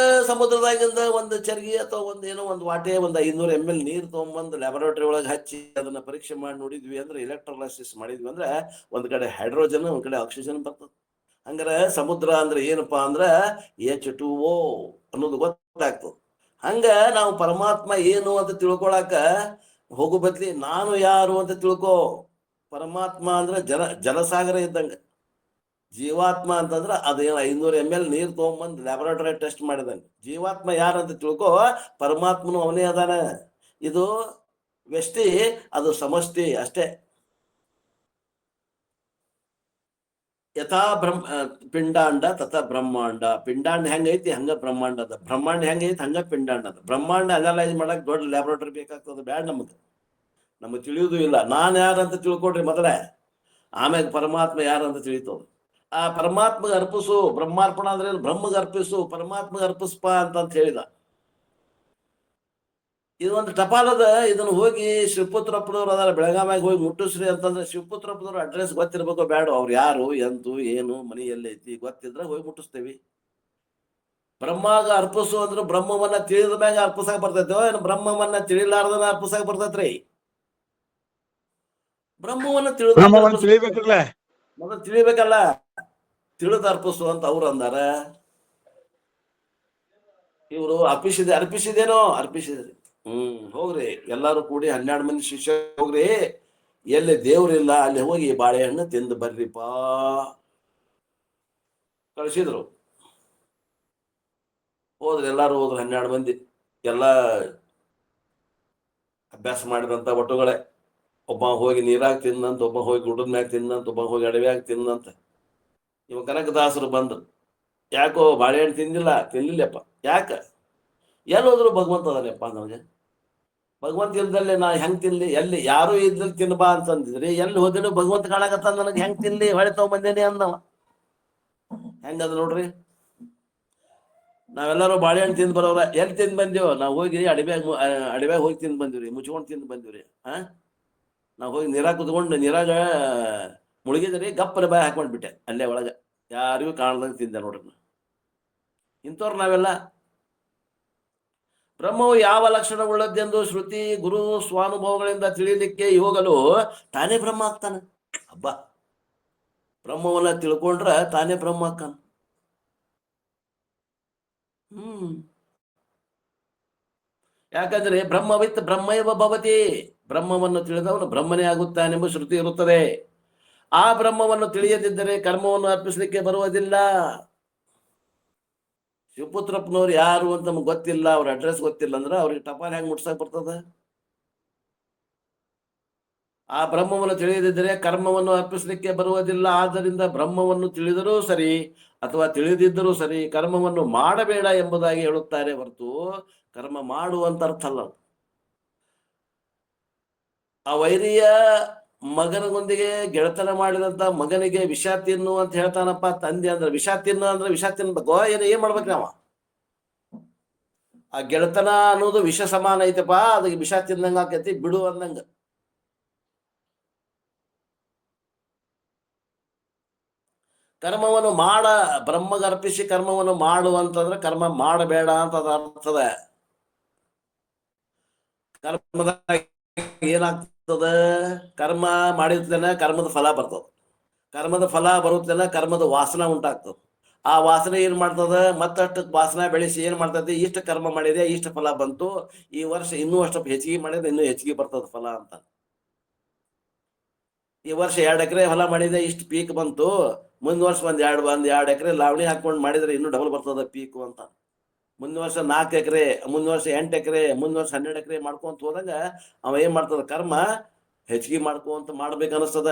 ಸಮುದ್ರದಾಗಿಂದ ಒಂದು ಚರ್ಗಿ ಅಥವಾ ಒಂದು ಏನೋ ಒಂದು ವಾಟೆ ಒಂದು 500 ml ನೀರು ತೊಗೊಂಬಂದು ಲ್ಯಾಬೊರೇಟರಿ ಒಳಗೆ ಹಚ್ಚಿ ಅದನ್ನ ಪರೀಕ್ಷೆ ಮಾಡಿ ನೋಡಿದ್ವಿ ಅಂದ್ರೆ, ಎಲೆಕ್ಟ್ರೋಲೈಸಿಸ್ ಮಾಡಿದ್ವಿ ಅಂದ್ರೆ ಒಂದ್ ಕಡೆ ಹೈಡ್ರೋಜನ್ ಒಂದ್ ಕಡೆ ಆಕ್ಸಿಜನ್ ಬರ್ತದೆ. ಹಂಗಾರೆ ಸಮುದ್ರ ಅಂದ್ರೆ ಏನಪ್ಪಾ ಅಂದ್ರೆ H2O ಅನ್ನೋದು ಗೊತ್ತಾಗ್ತದೆ. ಹಂಗ ನಾವು ಪರಮಾತ್ಮ ಏನು ಅಂತ ತಿಳ್ಕೊಳಕ ಹೋಗೋ ಬದ್ಲಿ ನಾನು ಯಾರು ಅಂತ ತಿಳ್ಕೊ. ಪರಮಾತ್ಮ ಅಂದ್ರೆ ಜಲಸಾಗರ ಇದ್ದಂಗ. ಜೀವಾತ್ಮ ಅಂತಂದ್ರ ಅದೇನು 500 ml ನೀರು ತೊಗೊಂಬಂದು ಲ್ಯಾಬೊರೇಟರಿ ಟೆಸ್ಟ್ ಮಾಡಿದಂಗ. ಜೀವಾತ್ಮ ಯಾರಂತ ತಿಳ್ಕೊ, ಪರಮಾತ್ಮನು ಅವನೇ ಅದಾನ. ಇದು ವ್ಯಷ್ಟಿ, ಅದು ಸಮಷ್ಟಿ ಅಷ್ಟೇ. ಯಥಾ ಪಿಂಡಾಂಡ ತಥಾ ಬ್ರಹ್ಮಾಂಡ. ಪಿಂಡಾಂಡ ಹೆಂಗೈತಿ ಹಂಗ ಬ್ರಹ್ಮಾಂಡ ಅದ, ಬ್ರಹ್ಮಾಂಡ ಹೆಂಗೈತಿ ಹಂಗ ಪಿಂಡಾಂಡ ಅದ. ಬ್ರಹ್ಮಾಂಡ ಅನಲೈಸ್ ಮಾಡಕ್ ದೊಡ್ಡ ಲ್ಯಾಬೊರೇಟರಿ ಬೇಕಾಗ್ತದ, ಬ್ಯಾಡ ನಮಗೆ ತಿಳಿಯುವುದೂ ಇಲ್ಲ. ನಾನ್ ಯಾರಂತ ತಿಳ್ಕೊಡ್ರಿ ಮೊದಲೇ, ಆಮ್ಯಾಗ ಪರಮಾತ್ಮ ಯಾರಂತ ತಿಳಿತದ. ಆ ಪರಮಾತ್ಮಗೆ ಅರ್ಪಿಸು. ಬ್ರಹ್ಮಾರ್ಪಣ ಅಂದ್ರೆ ಬ್ರಹ್ಮಗೆ ಅರ್ಪಿಸು, ಪರಮಾತ್ಮಗೆ ಅರ್ಪಿಸ್ಪ ಅಂತ ಹೇಳಿದ. ಇದೊಂದು ಟಪಾಲದ, ಇದನ್ನ ಹೋಗಿ ಶಿವಪುತ್ರಪ್ಪದವ್ರು ಅದಾರ ಬೆಳಗಾವಿಯಾಗ ಹೋಗಿ ಮುಟ್ಟಿಸ್ರಿ ಅಂತಂದ್ರೆ ಶಿವಪುತ್ರಪ್ಪದವ್ರ ಅಡ್ರೆಸ್ ಗೊತ್ತಿರ್ಬೇಕು ಬೇಡ, ಅವ್ರು ಯಾರು ಎಂತು ಏನು ಮನಿ ಎಲ್ಲೈತಿ ಗೊತ್ತಿದ್ರೆ ಹೋಗಿ ಮುಟ್ಟಿಸ್ತೇವಿ. ಬ್ರಹ್ಮಾಗ ಅರ್ಪಿಸು ಅಂದ್ರೆ ಬ್ರಹ್ಮವನ್ನ ತಿಳಿದ ಮ್ಯಾಗ ಅರ್ಪಿಸಾಕ ಬರ್ತೈತೋ ಏನು ಬ್ರಹ್ಮವನ್ನ ತಿಳಿಲಾರ್ದನ ಅರ್ಪಿಸಾಕ ಬರ್ತೈತ್ರಿ? ಬ್ರಹ್ಮವನ್ನ ತಿಳಿಬೇಕಲ್ಲ, ಮೊದಲು ತಿಳಿಬೇಕಲ್ಲ. ತಿಳಿದ ಅರ್ಪಿಸು ಅಂತ ಅವ್ರು ಅಂದಾರ. ಇವರು ಅರ್ಪಿಸಿದೇನೋ ಅರ್ಪಿಸಿದ್ರಿ. ಹೋಗ್ರಿ ಎಲ್ಲಾರು ಕೂಡಿ 12 ಮಂದಿ ಶಿಷ್ಯ ಹೋಗ್ರಿ, ಎಲ್ಲಿ ದೇವ್ರಿಲ್ಲ ಅಲ್ಲಿ ಹೋಗಿ ಬಾಳೆಹಣ್ಣು ತಿಂದು ಬರ್ರಿಪಾ ಕಳಿಸಿದ್ರು. ಹೋದ್ರಿ, ಎಲ್ಲಾರು ಹೋದ್ರು 12 ಮಂದಿ. ಎಲ್ಲಾ ಅಭ್ಯಾಸ ಮಾಡಿದಂತ ಒಟ್ಟುಗಳೇ. ಒಬ್ಬ ಹೋಗಿ ನೀರಾಗ ತಿಂದಂತ, ಒಬ್ಬ ಹೋಗಿ ಗುಡ್ಡದ ಮ್ಯಾಗ ತಿಂದಂತ, ಒಬ್ಬ ಹೋಗಿ ಅಡವ್ಯಾಗ ತಿಂದಂತ. ಇವ ಕನಕದಾಸರು ಬಂದ್ರು, ಯಾಕೋ ಬಾಳೆಹಣ್ಣು ತಿನ್ಲಿಲ್ಲಪ್ಪ. ಯಾಕ? ಎಲ್ಲಿ ಹೋದ್ರು ಭಗವಂತ ಅದಾನಪ್ಪ ನಮಗೆ. ಭಗವಂತ ಇಲ್ದಲ್ಲೇ ನಾ ಹೆಂಗ್ ತಿನ್ಲಿ? ಎಲ್ಲಿ ಯಾರು ಇದ್ದಲ್ಲಿ ತಿನ್ಬಾ ಅಂತಂದಿದ್ರಿ, ಎಲ್ಲಿ ಹೋದಿನೋ ಭಗವಂತ ಕಾಣಕತ್ತ ನನಗೆ, ಹೆಂಗ್ ತಿನ್ಲಿ? ಹೊಳೆ ತಗೊಂಡ್ ಬಂದೇನಿ ಅಂದವ. ಹೆಂಗದ ನೋಡ್ರಿ. ನಾವೆಲ್ಲರೂ ಬಾಳೆಹಣ್ಣು ತಿಂದು ಬರೋರ. ಎಲ್ಲಿ ತಿಂದು ಬಂದೇವು? ನಾವು ಹೋಗಿ ಅಡವ್ಯಾಗ ಹೋಗಿ ತಿಂದು ಬಂದಿವ್ರಿ, ಮುಚ್ಕೊಂಡು ತಿಂದು ಬಂದಿವ್ರಿ. ನಾವು ಹೋಗಿ ನೀರಾಗ ಕುತ್ಕೊಂಡು ನೀರಾಗ ಮುಳುಗಿದ್ರಿ, ಗಪ್ಪನ ಬಾಯಿ ಹಾಕೊಂಡ್ಬಿಟ್ಟೆ ಅಲ್ಲೇ ಒಳಗೆ, ಯಾರಿಗೂ ಕಾಣ್ದಂಗೆ ತಿಂದೆ ನೋಡ್ರಿ. ಇಂಥವ್ರು ನಾವೆಲ್ಲ. ಬ್ರಹ್ಮವು ಯಾವ ಲಕ್ಷಣ ಉಳ್ಳದ್ದೆಂದು ಶ್ರುತಿ ಗುರು ಸ್ವಾನುಭವಗಳಿಂದ ತಿಳಿಯಲಿಕ್ಕೆ ಹೋಗಲು ತಾನೇ ಬ್ರಹ್ಮ ಆಗ್ತಾನೆ. ಹಬ್ಬ, ಬ್ರಹ್ಮವನ್ನ ತಿಳ್ಕೊಂಡ್ರ ತಾನೇ ಬ್ರಹ್ಮ ಆಗ್ತಾನ. ಯಾಕಂದ್ರೆ ಬ್ರಹ್ಮವಿತ್ ಬ್ರಹ್ಮೈವ ಭವತಿ. ಬ್ರಹ್ಮವನ್ನು ತಿಳಿದವನು ಬ್ರಹ್ಮನೇ ಆಗುತ್ತಾನೆಂಬ ಶ್ರುತಿ ಇರುತ್ತದೆ. ಆ ಬ್ರಹ್ಮವನ್ನು ತಿಳಿಯದಿದ್ದರೆ ಕರ್ಮವನ್ನು ಅರ್ಪಿಸಲಿಕ್ಕೆ ಬರುವುದಿಲ್ಲ. ಶಿವಪುತ್ರಪ್ಪನವ್ರು ಯಾರು ಅಂತ ನಮ್ಗೆ ಗೊತ್ತಿಲ್ಲ, ಅವ್ರ ಅಡ್ರೆಸ್ ಗೊತ್ತಿಲ್ಲ ಅಂದ್ರೆ ಅವ್ರಿಗೆ ಟಪಾಲ್ ಹೆಂಗ್ ಮುಟ್ಸಕ್ ಬರ್ತದ? ಆ ಬ್ರಹ್ಮವನ್ನು ತಿಳಿಯದಿದ್ದರೆ ಕರ್ಮವನ್ನು ಅರ್ಪಿಸಲಿಕ್ಕೆ ಬರುವುದಿಲ್ಲ. ಆದ್ದರಿಂದ ಬ್ರಹ್ಮವನ್ನು ತಿಳಿದರೂ ಸರಿ ಅಥವಾ ತಿಳಿದಿದ್ದರೂ ಸರಿ ಕರ್ಮವನ್ನು ಮಾಡಬೇಡ ಎಂಬುದಾಗಿ ಹೇಳುತ್ತಾರೆ ಹೊರತು ಕರ್ಮ ಮಾಡುವಂತ ಅರ್ಥ ಅಲ್ಲ. ಆ ವೈರಿಯ ಮಗನೊಂದಿಗೆ ಗೆಳತನ ಮಾಡಿದಂತ ಮಗನಿಗೆ ವಿಷ ತಿನ್ನು ಅಂತ ಹೇಳ್ತಾನಪ್ಪ ತಂದೆ. ಅಂದ್ರೆ ವಿಷ ತಿನ್ನು ಅಂದ್ರೆ ವಿಷ ತಿನ್ಬೇಕು, ಏನ್ ಮಾಡ್ಬೇಕು ನಾವ? ಆ ಗೆಳತನ ಅನ್ನೋದು ವಿಷ ಸಮಾನ ಐತಪ್ಪ, ಅದಕ್ಕೆ ವಿಷ ತಿಂದಂಗ ಆಕೈತಿ, ಬಿಡು ಅಂದಂಗ. ಕರ್ಮವನ್ನು ಬ್ರಹ್ಮಗ ಅರ್ಪಿಸಿ ಕರ್ಮವನ್ನು ಮಾಡು ಅಂತಂದ್ರೆ ಕರ್ಮ ಮಾಡಬೇಡ ಅಂತ ಅದ ಅರ್ಥದ. ಕರ್ಮದ ಏನಾಗ್ತದ? ಕರ್ಮ ಮಾಡಿರ್ತೇನೆ ಕರ್ಮದ ಫಲ ಬರ್ತದ. ಕರ್ಮದ ಫಲ ಬರುತ್ತೇನೆ ಕರ್ಮದ ವಾಸನ ಉಂಟಾಗ್ತದ. ಆ ವಾಸನೆ ಏನ್ ಮಾಡ್ತದ? ಮತ್ತಷ್ಟು ವಾಸನ ಬೆಳೆಸಿ ಏನ್ ಮಾಡ್ತದೆ? ಇಷ್ಟು ಕರ್ಮ ಮಾಡಿದೆ, ಇಷ್ಟು ಫಲ ಬಂತು, ಈ ವರ್ಷ ಇನ್ನೂ ಅಷ್ಟು ಹೆಚ್ಚಿಗೆ ಮಾಡಿದ್ರೆ ಇನ್ನೂ ಹೆಚ್ಚಿಗೆ ಬರ್ತದ ಫಲ ಅಂತ. ಈ ವರ್ಷ 2 ಎಕರೆ ಹೊಲ ಮಾಡಿದೆ, ಇಷ್ಟು ಪೀಕ್ ಬಂತು, ಮುಂದ್ ವರ್ಷ ಒಂದ್ 2 ಎಕರೆ ಲಾವಣಿ ಹಾಕೊಂಡು ಮಾಡಿದ್ರೆ ಇನ್ನೂ ಡಬಲ್ ಬರ್ತದ ಪೀಕು ಅಂತ. ಮುಂದಿನ ವರ್ಷ 4 ಎಕರೆ, ಮುಂದಿನ ವರ್ಷ 8 ಎಕರೆ, ಮುಂದಿನ ವರ್ಷ 12 ಎಕರೆ ಮಾಡ್ಕೊಂತ ಹೋದಾಗ ಅವ ಏನ್ ಮಾಡ್ತದ? ಕರ್ಮ ಹೆಚ್ಚಿಗೆ ಮಾಡ್ಕೊಂತ ಮಾಡ್ಬೇಕು ಅನಿಸ್ತದ.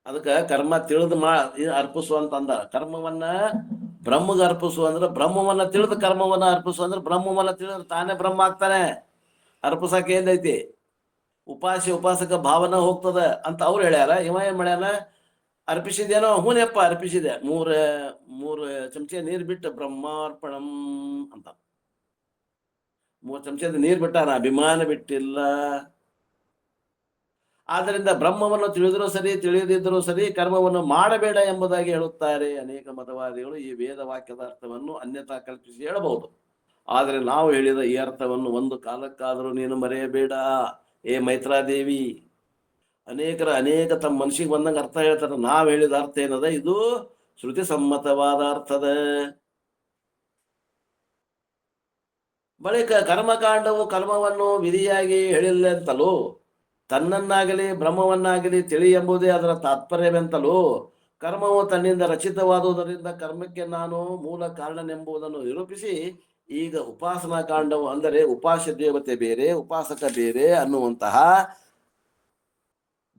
ಅದಕ್ಕ ಕರ್ಮ ತಿಳಿದು ಅರ್ಪಿಸು ಅಂತ ಅಂದ. ಕರ್ಮವನ್ನ ಬ್ರಹ್ಮಗೆ ಅರ್ಪಿಸು ಅಂದ್ರೆ ಬ್ರಹ್ಮವನ್ನ ತಿಳಿದು ಕರ್ಮವನ್ನ ಅರ್ಪಿಸು ಅಂದ್ರೆ ಬ್ರಹ್ಮವನ್ನ ತಿಳಿದ್ರೆ ತಾನೇ ಬ್ರಹ್ಮ ಆಗ್ತಾನೆ. ಅರ್ಪಿಸಕ್ಕೆ ಏನೈತಿ? ಉಪಾಸಕ ಭಾವನ ಹೋಗ್ತದ ಅಂತ ಅವ್ರು ಹೇಳ್ಯಾರ. ಇವ ಏನ್ ಮಾಡ್ಯಾನ? ಅರ್ಪಿಸಿದೇನೋ? ಹೂನಪ್ಪ ಅರ್ಪಿಸಿದೆ. ಮೂರು ಚಮಚೆ ನೀರು ಬಿಟ್ಟು ಬ್ರಹ್ಮಾರ್ಪಣಂ ಅಂತ 3 ಚಮಚದ ನೀರು ಬಿಟ್ಟಾನ, ಅಭಿಮಾನ ಬಿಟ್ಟಿಲ್ಲ. ಆದ್ದರಿಂದ ಬ್ರಹ್ಮವನ್ನು ತಿಳಿದರೂ ಸರಿ ತಿಳಿಯದಿದ್ದರೂ ಸರಿ ಕರ್ಮವನ್ನು ಮಾಡಬೇಡ ಎಂಬುದಾಗಿ ಹೇಳುತ್ತಾರೆ ಅನೇಕ ಮತವಾದಿಗಳು. ಈ ವೇದ ವಾಕ್ಯದ ಅರ್ಥವನ್ನು ಅನ್ಯಥಾ ಕಲ್ಪಿಸಿ ಹೇಳಬಹುದು. ಆದರೆ ನಾವು ಹೇಳಿದ ಈ ಅರ್ಥವನ್ನು ಒಂದು ಕಾಲಕ್ಕಾದರೂ ನೀನು ಮರೆಯಬೇಡ ಏ ಮೈತ್ರಾದೇವಿ. ಅನೇಕ ತಮ್ಮ ಮನಸ್ಸಿಗೆ ಬಂದಂಗೆ ಅರ್ಥ ಹೇಳ್ತಾರೆ. ನಾವು ಹೇಳಿದ ಅರ್ಥ ಏನದ? ಇದು ಶ್ರುತಿ ಸಮ್ಮತವಾದ ಅರ್ಥದ. ಬಳಿಕ ಕರ್ಮಕಾಂಡವು ಕರ್ಮವನ್ನು ವಿಧಿಯಾಗಿ ಹೇಳಿಲ್ಲಂತಲೂ ತನ್ನನ್ನಾಗಲಿ ಬ್ರಹ್ಮವನ್ನಾಗಲಿ ತಿಳಿ ಎಂಬುದೇ ಅದರ ತಾತ್ಪರ್ಯವೆಂತಲೂ ಕರ್ಮವು ತನ್ನಿಂದ ರಚಿತವಾದುದರಿಂದ ಕರ್ಮಕ್ಕೆ ನಾನು ಮೂಲ ಕಾರಣನೆಂಬುದನ್ನು ನಿರೂಪಿಸಿ ಈಗ ಉಪಾಸನಾ ಕಾಂಡವು ಅಂದರೆ ಉಪಾಸ್ಯ ದೇವತೆ ಬೇರೆ ಉಪಾಸಕ ಬೇರೆ ಅನ್ನುವಂತಹ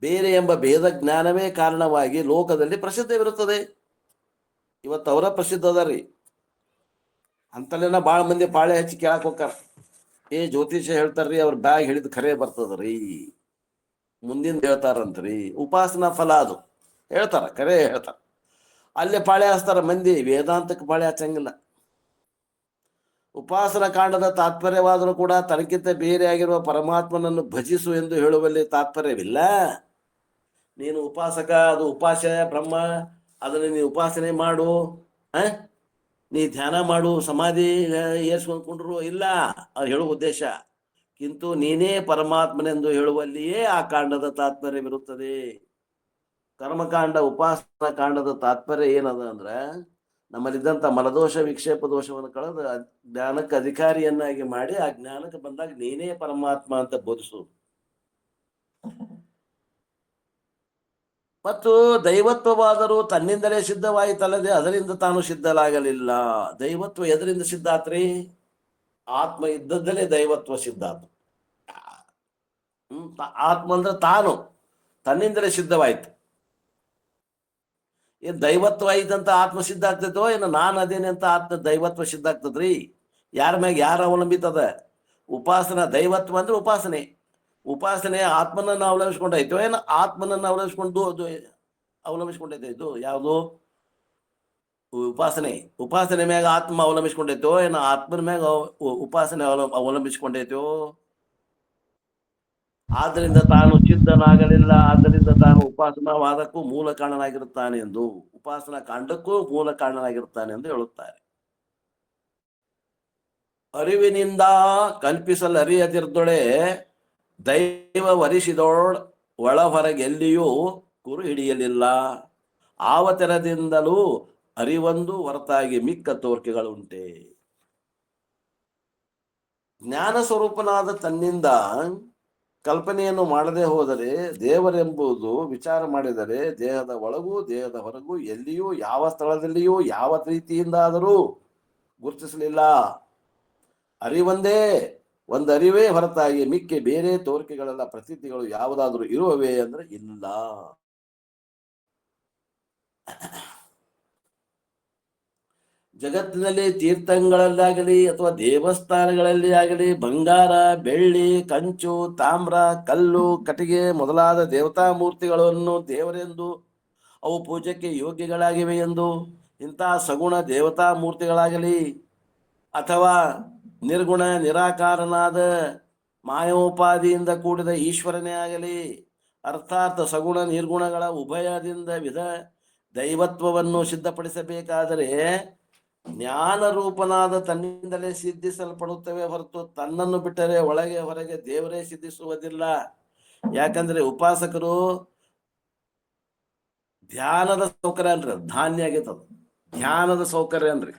ಬೇರೆ ಎಂಬ ಭೇದ ಜ್ಞಾನವೇ ಕಾರಣವಾಗಿ ಲೋಕದಲ್ಲಿ ಪ್ರಸಿದ್ಧವಿರುತ್ತದೆ. ಇವತ್ತು ಅವರ ಪ್ರಸಿದ್ಧ ಅದ ರೀ. ಅಂತಲ್ಲೆಲ್ಲ ಭಾಳ ಮಂದಿ ಪಾಳೆ ಹಚ್ಚಿ ಕೇಳಕ್ ಹೋಗ್ತಾರ. ಜ್ಯೋತಿಷ್ಯ ಹೇಳ್ತಾರ್ರಿ, ಅವ್ರ ಬ್ಯಾಗ್ ಹಿಡಿದು ಖರೆ ಬರ್ತದ್ರಿ, ಮುಂದಿನ ಹೇಳ್ತಾರಂತ್ರಿ. ಉಪಾಸನಾ ಫಲ ಅದು ಹೇಳ್ತಾರ, ಖರೆ ಹೇಳ್ತಾರ. ಅಲ್ಲೇ ಪಾಳೆ ಹಚ್ತಾರ ಮಂದಿ, ವೇದಾಂತಕ್ಕೆ ಪಾಳೆ ಹಚ್ಚಂಗಿಲ್ಲ. ಉಪಾಸನಾ ಕಾಂಡದ ತಾತ್ಪರ್ಯವಾದರೂ ಕೂಡ ತನಕ್ಕಿಂತ ಬೇರೆಯಾಗಿರುವ ಪರಮಾತ್ಮನನ್ನು ಭಜಿಸು ಎಂದು ಹೇಳುವಲ್ಲಿ ತಾತ್ಪರ್ಯವಿಲ್ಲ. ನೀನು ಉಪಾಸಕ, ಅದು ಉಪಾಸ್ಯ ಬ್ರಹ್ಮ, ಅದನ್ನು ನೀನು ಉಪಾಸನೆ ಮಾಡು, ನೀ ಧ್ಯಾನ ಮಾಡು, ಸಮಾಧಿ ಏರ್ಸ್ಕೊಂಡ್ರು ಇಲ್ಲ ಅದು ಹೇಳುವ ಉದ್ದೇಶ. ಕಿಂತು ನೀನೇ ಪರಮಾತ್ಮನೆಂದು ಹೇಳುವಲ್ಲಿಯೇ ಆ ಕಾಂಡದ ತಾತ್ಪರ್ಯವಿರುತ್ತದೆ. ಕರ್ಮಕಾಂಡ ಉಪಾಸನಾ ಕಾಂಡದ ತಾತ್ಪರ್ಯ ಏನದ ಅಂದ್ರೆ ನಮ್ಮಲ್ಲಿದ್ದಂಥ ಮಲದೋಷ ವಿಕ್ಷೇಪ ದೋಷವನ್ನು ಕಳೆದು ಜ್ಞಾನಕ್ಕೆ ಅಧಿಕಾರಿಯನ್ನಾಗಿ ಮಾಡಿ ಆ ಜ್ಞಾನಕ್ಕೆ ಬಂದಾಗ ನೀನೇ ಪರಮಾತ್ಮ ಅಂತ ಬೋಧಿಸು. ಮತ್ತು ದೈವತ್ವವಾದರೂ ತನ್ನಿಂದಲೇ ಸಿದ್ಧವಾಯಿತಲ್ಲದೆ ಅದರಿಂದ ತಾನು ಸಿದ್ಧಲಾಗಲಿಲ್ಲ. ದೈವತ್ವ ಎದರಿಂದ ಸಿದ್ಧ ಆತ್ರಿ? ಆತ್ಮ ಇದ್ದದ್ದಲೇ ದೈವತ್ವ ಸಿದ್ಧ ಆತು. ಆತ್ಮ ಅಂದ್ರೆ ತಾನು ತನ್ನಿಂದಲೇ ಸಿದ್ಧವಾಯ್ತು. ಏನ್ ದೈವತ್ವ ಐತಂತ ಆತ್ಮ ಸಿದ್ಧ ಆಗ್ತೈತೋ ಏನು ನಾನು ಅದೇನೆ ಅಂತ ಆತ್ಮ ದೈವತ್ವ ಸಿದ್ಧ ಆಗ್ತದ್ರಿ? ಯಾರ ಮ್ಯಾಗ ಯಾರು ಅವಲಂಬಿತದ? ಉಪಾಸನಾ ದೈವತ್ವ ಅಂದ್ರೆ ಉಪಾಸನೆ ಆತ್ಮನನ್ನು ಅವಲಂಬಿಸ್ಕೊಂಡೈತೋ ಏನು ಆತ್ಮನನ್ನು ಅವಲಂಬಿಸ್ಕೊಂಡೈತೆ? ಇದು ಯಾವುದು ಉಪಾಸನೆ ಮ್ಯಾಗ ಆತ್ಮ ಅವಲಂಬಿಸ್ಕೊಂಡೈತೋ ಏನು ಆತ್ಮನ ಮ್ಯಾಗ ಉಪಾಸನೆ ಅವಲಂಬಿಸ್ಕೊಂಡೈತೋ? ಆದ್ದರಿಂದ ತಾನು ಸಿದ್ಧನಾಗಲಿಲ್ಲ, ಆದ್ದರಿಂದ ತಾನು ಉಪಾಸನಾವಾದಕ್ಕೂ ಮೂಲ ಕಾರಣನಾಗಿರುತ್ತಾನೆ ಎಂದು, ಉಪಾಸನಾ ಕಾಂಡಕ್ಕೂ ಮೂಲ ಕಾರಣನಾಗಿರುತ್ತಾನೆ ಎಂದು ಹೇಳುತ್ತಾರೆ. ಅರಿವಿನಿಂದ ಕಲ್ಪಿಸಲರಿಯದಿರ್ದೊಳೆ ದೈವ ವರಿಸಿದೋಳ್ ಒಳ ಹೊರಗೆಲ್ಲಿಯೂ ಕುರು ಹಿಡಿಯಲಿಲ್ಲ. ಆವತೆರದಿಂದಲೂ ಅರಿವೊಂದು ಹೊರತಾಗಿ ಮಿಕ್ಕ ತೋರ್ಕೆಗಳುಂಟೆ. ಜ್ಞಾನ ಸ್ವರೂಪನಾದ ತನ್ನಿಂದ ಕಲ್ಪನೆಯನ್ನು ಮಾಡದೆ ಹೋದರೆ ದೇವರೆಂಬುದು ವಿಚಾರ ಮಾಡಿದರೆ ದೇಹದ ಒಳಗೂ ದೇಹದ ಹೊರಗೂ ಎಲ್ಲಿಯೂ ಯಾವ ಸ್ಥಳದಲ್ಲಿಯೂ ಯಾವ ರೀತಿಯಿಂದಾದರೂ ಗುರುತಿಸಲಿಲ್ಲ. ಅರಿವೊಂದೇ ಒಂದು ಅರಿವೇ ಹೊರತಾಗಿ ಮಿಕ್ಕೆ ಬೇರೆ ತೋರಿಕೆಗಳೆಲ್ಲ ಪ್ರತೀತಿಗಳು ಯಾವುದಾದ್ರೂ ಇರುವವೇ ಅಂದ್ರೆ ಇಲ್ಲ. ಜಗತ್ತಿನಲ್ಲಿ ತೀರ್ಥಂಗಳಲ್ಲಾಗಲಿ ಅಥವಾ ದೇವಸ್ಥಾನಗಳಲ್ಲಿ ಆಗಲಿ ಬಂಗಾರ, ಬೆಳ್ಳಿ, ಕಂಚು, ತಾಮ್ರ, ಕಲ್ಲು, ಕಟ್ಟಿಗೆ ಮೊದಲಾದ ದೇವತಾ ಮೂರ್ತಿಗಳನ್ನು ದೇವರೆಂದು ಅವು ಪೂಜೆಗೆ ಯೋಗ್ಯಗಳಾಗಿವೆ ಎಂದು ಇಂತಹ ಸಗುಣ ದೇವತಾ ಮೂರ್ತಿಗಳಾಗಲಿ ಅಥವಾ ನಿರ್ಗುಣ ನಿರಾಕಾರನಾದ ಮಾಯೋಪಾದಿಯಿಂದ ಕೂಡಿದ ಈಶ್ವರನೇ ಆಗಲಿ ಅರ್ಥಾತ್ ಸಗುಣ ನಿರ್ಗುಣಗಳ ಉಭಯದಿಂದ ದೈವತ್ವವನ್ನು ಸಿದ್ಧಪಡಿಸಬೇಕಾದರೆ ಜ್ಞಾನ ರೂಪನಾದ ತನ್ನಿಂದಲೇ ಸಿದ್ಧಿಸಲ್ಪಡುತ್ತವೆ ಹೊರತು ತನ್ನನ್ನು ಬಿಟ್ಟರೆ ಒಳಗೆ ಹೊರಗೆ ದೇವರೇ ಸಿದ್ಧಿಸುವುದಿಲ್ಲ. ಯಾಕಂದ್ರೆ ಉಪಾಸಕರು ಧ್ಯಾನದ ಸೌಕರ್ಯ ಅನ್ರಿ, ಧಾನ್ಯ ಆಗೈತದ ಧ್ಯಾನದ ಸೌಕರ್ಯ ಅನ್ರಿ,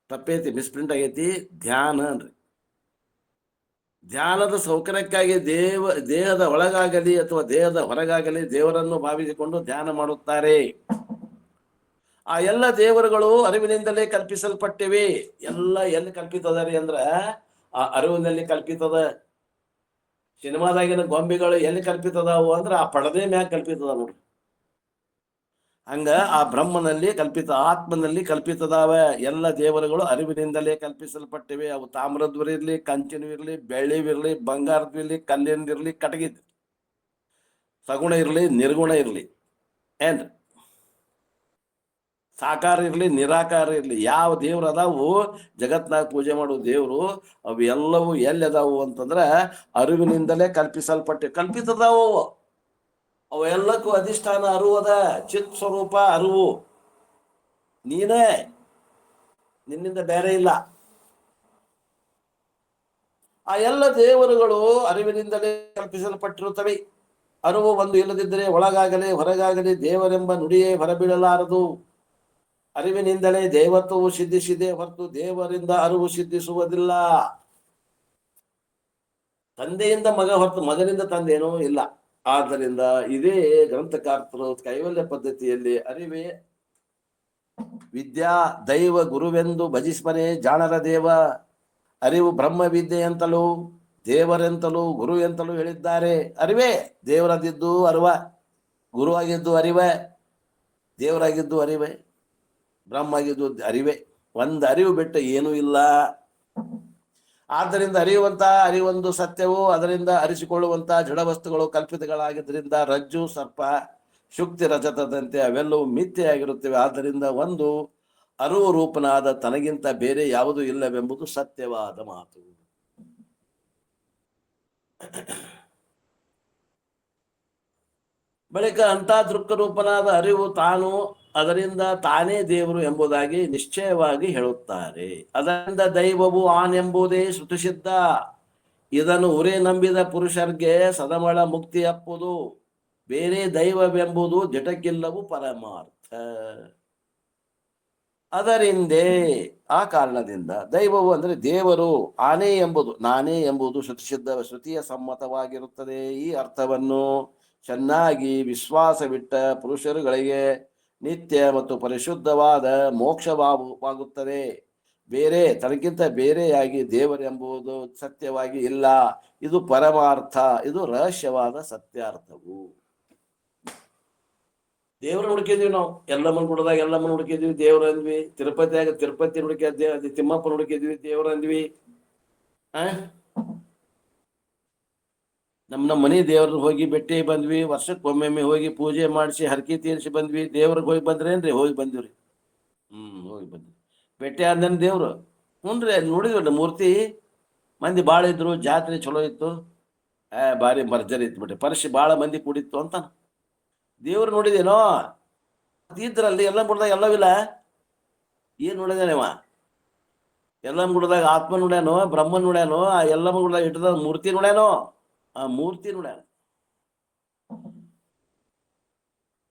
ತಪ್ಪೈತಿ, ಮಿಸ್ಪ್ರಿಂಟ್ ಆಗೈತಿ, ಧ್ಯಾನ ಅನ್ರಿ. ಧ್ಯಾನದ ಸೌಕರ್ಯಕ್ಕಾಗಿ ದೇಹದ ಒಳಗಾಗಲಿ ಅಥವಾ ದೇಹದ ಹೊರಗಾಗಲಿ ದೇವರನ್ನು ಭಾವಿಸಿಕೊಂಡು ಧ್ಯಾನ ಮಾಡುತ್ತಾರೆ. ಆ ಎಲ್ಲ ದೇವರುಗಳು ಅರಿವಿನಿಂದಲೇ ಕಲ್ಪಿಸಲ್ಪಟ್ಟಿವೆ. ಎಲ್ಲ ಎಲ್ಲಿ ಕಲ್ಪಿತದ ರೀ ಅಂದ್ರ ಆ ಅರಿವಿನಲ್ಲಿ ಕಲ್ಪಿತದ. ಸಿನಿಮಾದಾಗಿನ ಗೊಂಬೆಗಳು ಎಲ್ಲಿ ಕಲ್ಪಿತದವು ಅಂದ್ರ ಆ ಪಡದೆ ಮ್ಯಾಗ ಕಲ್ಪಿತದ ನೋಡ್ರಿ. ಹಂಗ ಆ ಬ್ರಹ್ಮನಲ್ಲಿ ಕಲ್ಪಿತ, ಆತ್ಮನಲ್ಲಿ ಕಲ್ಪಿತದಾವ. ಎಲ್ಲ ದೇವರುಗಳು ಅರಿವಿನಿಂದಲೇ ಕಲ್ಪಿಸಲ್ಪಟ್ಟಿವೆ. ಅವು ತಾಮ್ರದ್ವಿರ್ಲಿ, ಕಂಚಿನವಿರ್ಲಿ, ಬೆಳ್ಳಿವಿರ್ಲಿ, ಬಂಗಾರದ್ವಿರ್ಲಿ, ಕಲ್ಲಿಂದಿರ್ಲಿ, ಕಟಗಿದ್, ಸಗುಣ ಇರ್ಲಿ, ನಿರ್ಗುಣ ಇರ್ಲಿ, ಏನ್ರಿ, ಸಾಕಾರ ಇರ್ಲಿ, ನಿರಾಕಾರ ಇರ್ಲಿ, ಯಾವ ದೇವ್ರು ಅದಾವು ಜಗತ್ನಾಗ ಪೂಜೆ ಮಾಡೋ ದೇವ್ರು, ಅವು ಎಲ್ಲವೂ ಎಲ್ಲಿ ಅದಾವು ಅಂತಂದ್ರ ಅರಿವಿನಿಂದಲೇ ಕಲ್ಪಿತದಾವು. ಅವೆಲ್ಲಕ್ಕೂ ಅಧಿಷ್ಠಾನ ಅರಿವದ, ಚಿತ್ ಸ್ವರೂಪ ಅರಿವು, ನೀನೇ, ನಿನ್ನಿಂದ ಬೇರೆ ಇಲ್ಲ. ಆ ಎಲ್ಲ ದೇವರುಗಳು ಅರಿವಿನಿಂದಲೇ ಕಲ್ಪಿಸಲ್ಪಟ್ಟಿರುತ್ತವೆ. ಅರಿವು ಒಂದು ಇಲ್ಲದಿದ್ದರೆ ಒಳಗಾಗಲಿ ಹೊರಗಾಗಲಿ ದೇವರೆಂಬ ನುಡಿಯೇ ಹೊರಬೀಳಲಾರದು. ಅರಿವಿನಿಂದಲೇ ದೇವತ್ವವು ಸಿದ್ಧಿಸಿದೆ ಹೊರತು ದೇವರಿಂದ ಅರಿವು ಸಿದ್ಧಿಸುವುದಿಲ್ಲ. ತಂದೆಯಿಂದ ಮಗ ಹೊರತು ಮಗನಿಂದ ತಂದೆನೂ ಇಲ್ಲ. ಆದ್ದರಿಂದ ಇದೇ ಗ್ರಂಥಕಾರ್ತರು ಕೈವಲ್ಯ ಪದ್ಧತಿಯಲ್ಲಿ ಅರಿವೇ ವಿದ್ಯಾ ದೈವ ಗುರುವೆಂದು ಭಜಿಸ್ಮನೆ ಜಾಣರ ದೇವ. ಅರಿವು ಬ್ರಹ್ಮ ವಿದ್ಯೆ ಅಂತಲೂ ದೇವರೆಂತಲೂ ಗುರು ಎಂತಲೂ ಹೇಳಿದ್ದಾರೆ. ಅರಿವೇ ದೇವರದಿದ್ದು ಅರಿವ, ಗುರುವಾಗಿದ್ದು ಅರಿವೆ, ದೇವರಾಗಿದ್ದು ಅರಿವೆ, ಬ್ರಹ್ಮ ಆಗಿದ್ದು ಅರಿವೆ. ಒಂದು ಅರಿವು ಬಿಟ್ಟು ಏನೂ ಇಲ್ಲ. ಆದ್ದರಿಂದ ಅರಿವೊಂದು ಸತ್ಯವು, ಅದರಿಂದ ಅರಿಸಿಕೊಳ್ಳುವಂತ ಜಡವಸ್ತುಗಳು ಕಲ್ಪಿತಗಳಾಗಿದ್ದರಿಂದ ರಜ್ಜು ಸರ್ಪ ಶುಕ್ತಿ ರಜತದಂತೆ ಅವೆಲ್ಲವೂ ಮಿಥ್ಯೆಯಾಗಿರುತ್ತವೆ. ಆದ್ದರಿಂದ ಒಂದು ಅರಿವು ರೂಪನಾದ ತನಗಿಂತ ಬೇರೆ ಯಾವುದೂ ಇಲ್ಲವೆಂಬುದು ಸತ್ಯವಾದ ಮಾತು. ಬಳಿಕ ಅಂತ ದೃಕ್ ರೂಪನಾದ ಅರಿವು ತಾನು, ಅದರಿಂದ ತಾನೇ ದೇವರು ಎಂಬುದಾಗಿ ನಿಶ್ಚಯವಾಗಿ ಹೇಳುತ್ತಾರೆ. ಅದರಿಂದ ದೈವವು ಆನೆಂಬುದೇ ಶ್ರುತಿಸಿದ್ಧ. ಇದನ್ನು ಉರೇ ನಂಬಿದ ಪುರುಷರ್ಗೆ ಸದಮಳ ಮುಕ್ತಿ ಅಪ್ಪುದು. ಬೇರೆ ದೈವವೆಂಬುದು ಜಟಕ್ಕಿಲ್ಲವು ಪರಮಾರ್ಥ. ಅದರಿಂದೇ ಆ ಕಾರಣದಿಂದ ದೈವವು ಅಂದರೆ ದೇವರು, ಆನೆ ಎಂಬುದು, ನಾನೇ ಎಂಬುದು ಶ್ರುತಿಯ ಸಮ್ಮತವಾಗಿರುತ್ತದೆ. ಈ ಅರ್ಥವನ್ನು ಚೆನ್ನಾಗಿ ವಿಶ್ವಾಸವಿಟ್ಟ ಪುರುಷರುಗಳಿಗೆ ನಿತ್ಯ ಮತ್ತು ಪರಿಶುದ್ಧವಾದ ಮೋಕ್ಷವಾಗುತ್ತದೆ. ಬೇರೆ ತನಗಿಂತ ಬೇರೆಯಾಗಿ ದೇವರೆಂಬುದು ಸತ್ಯವಾಗಿ ಇಲ್ಲ. ಇದು ಪರಮಾರ್ಥ, ಇದು ರಹಸ್ಯವಾದ ಸತ್ಯಾರ್ಥವು. ದೇವ್ರ ಹುಡುಕಿದ್ವಿ ನಾವು. ಎಲ್ಲಮ್ಮನ ಗುಡದಾಗ ಎಲ್ಲಮ್ಮನ ಹುಡುಕಿದ್ವಿ, ದೇವ್ರ ಅಂದ್ವಿ. ತಿರುಪತಿ ಹುಡುಕಿದ್ವಿ, ತಿಮ್ಮಪ್ಪನ ಹುಡುಕಿದ್ವಿ, ದೇವ್ರ ಅಂದ್ವಿ. ನಮ್ಮ ಮನೆ ದೇವ್ರನ್ನ ಹೋಗಿ ಭೇಟಿ ಬಂದ್ವಿ. ವರ್ಷಕ್ಕೊಮ್ಮೆ ಹೋಗಿ ಪೂಜೆ ಮಾಡಿಸಿ ಹರಕೆ ತೀರಿಸಿ ಬಂದ್ವಿ. ದೇವ್ರಿಗೆ ಹೋಗಿ ಬಂದ್ರೇನ್ರಿ? ಹೋಗಿ ಬಂದಿವ್ರಿ. ಹೋಗಿ ಬಂದ್ವಿ. ಭೇಟಿ ಆದ್ನ ದೇವ್ರು. ಹ್ಞೂನ್ರಿ, ಅಲ್ಲಿ ನೋಡಿದ್ವಿ ಮೂರ್ತಿ. ಮಂದಿ ಭಾಳ ಇದ್ರು, ಜಾತ್ರೆ ಚಲೋ ಇತ್ತು. ಭಾರಿ ಭರ್ಜರಿ ಇತ್ತು ಬಿಟ್ರಿ. ಪರಿಶಿ ಭಾಳ ಮಂದಿ ಕೂಡಿತ್ತು ಅಂತ ದೇವ್ರು ನೋಡಿದೇನೋ. ಇದ್ರಲ್ಲಿ ಎಲ್ಲ ಗುಡ್ದಾಗ ಎಲ್ಲವಿಲ್ಲ. ಏನ್ ನೋಡಿದಾನೆವ? ಎಲ್ಲಮ್ಮ ಗುಡ್ದಾಗ ಆತ್ಮ ನೋಡ್ಯಾನೋ, ಬ್ರಹ್ಮ ನೋಡ್ಯಾನೋ, ಆ ಎಲ್ಲಮ್ಮ ಗುಡ್ದಾಗ ಇಟ್ಟದ ಮೂರ್ತಿ ನೋಡ್ಯಾನೋ. ಆ ಮೂರ್ತಿ ನೋಡ್ಯಾನ.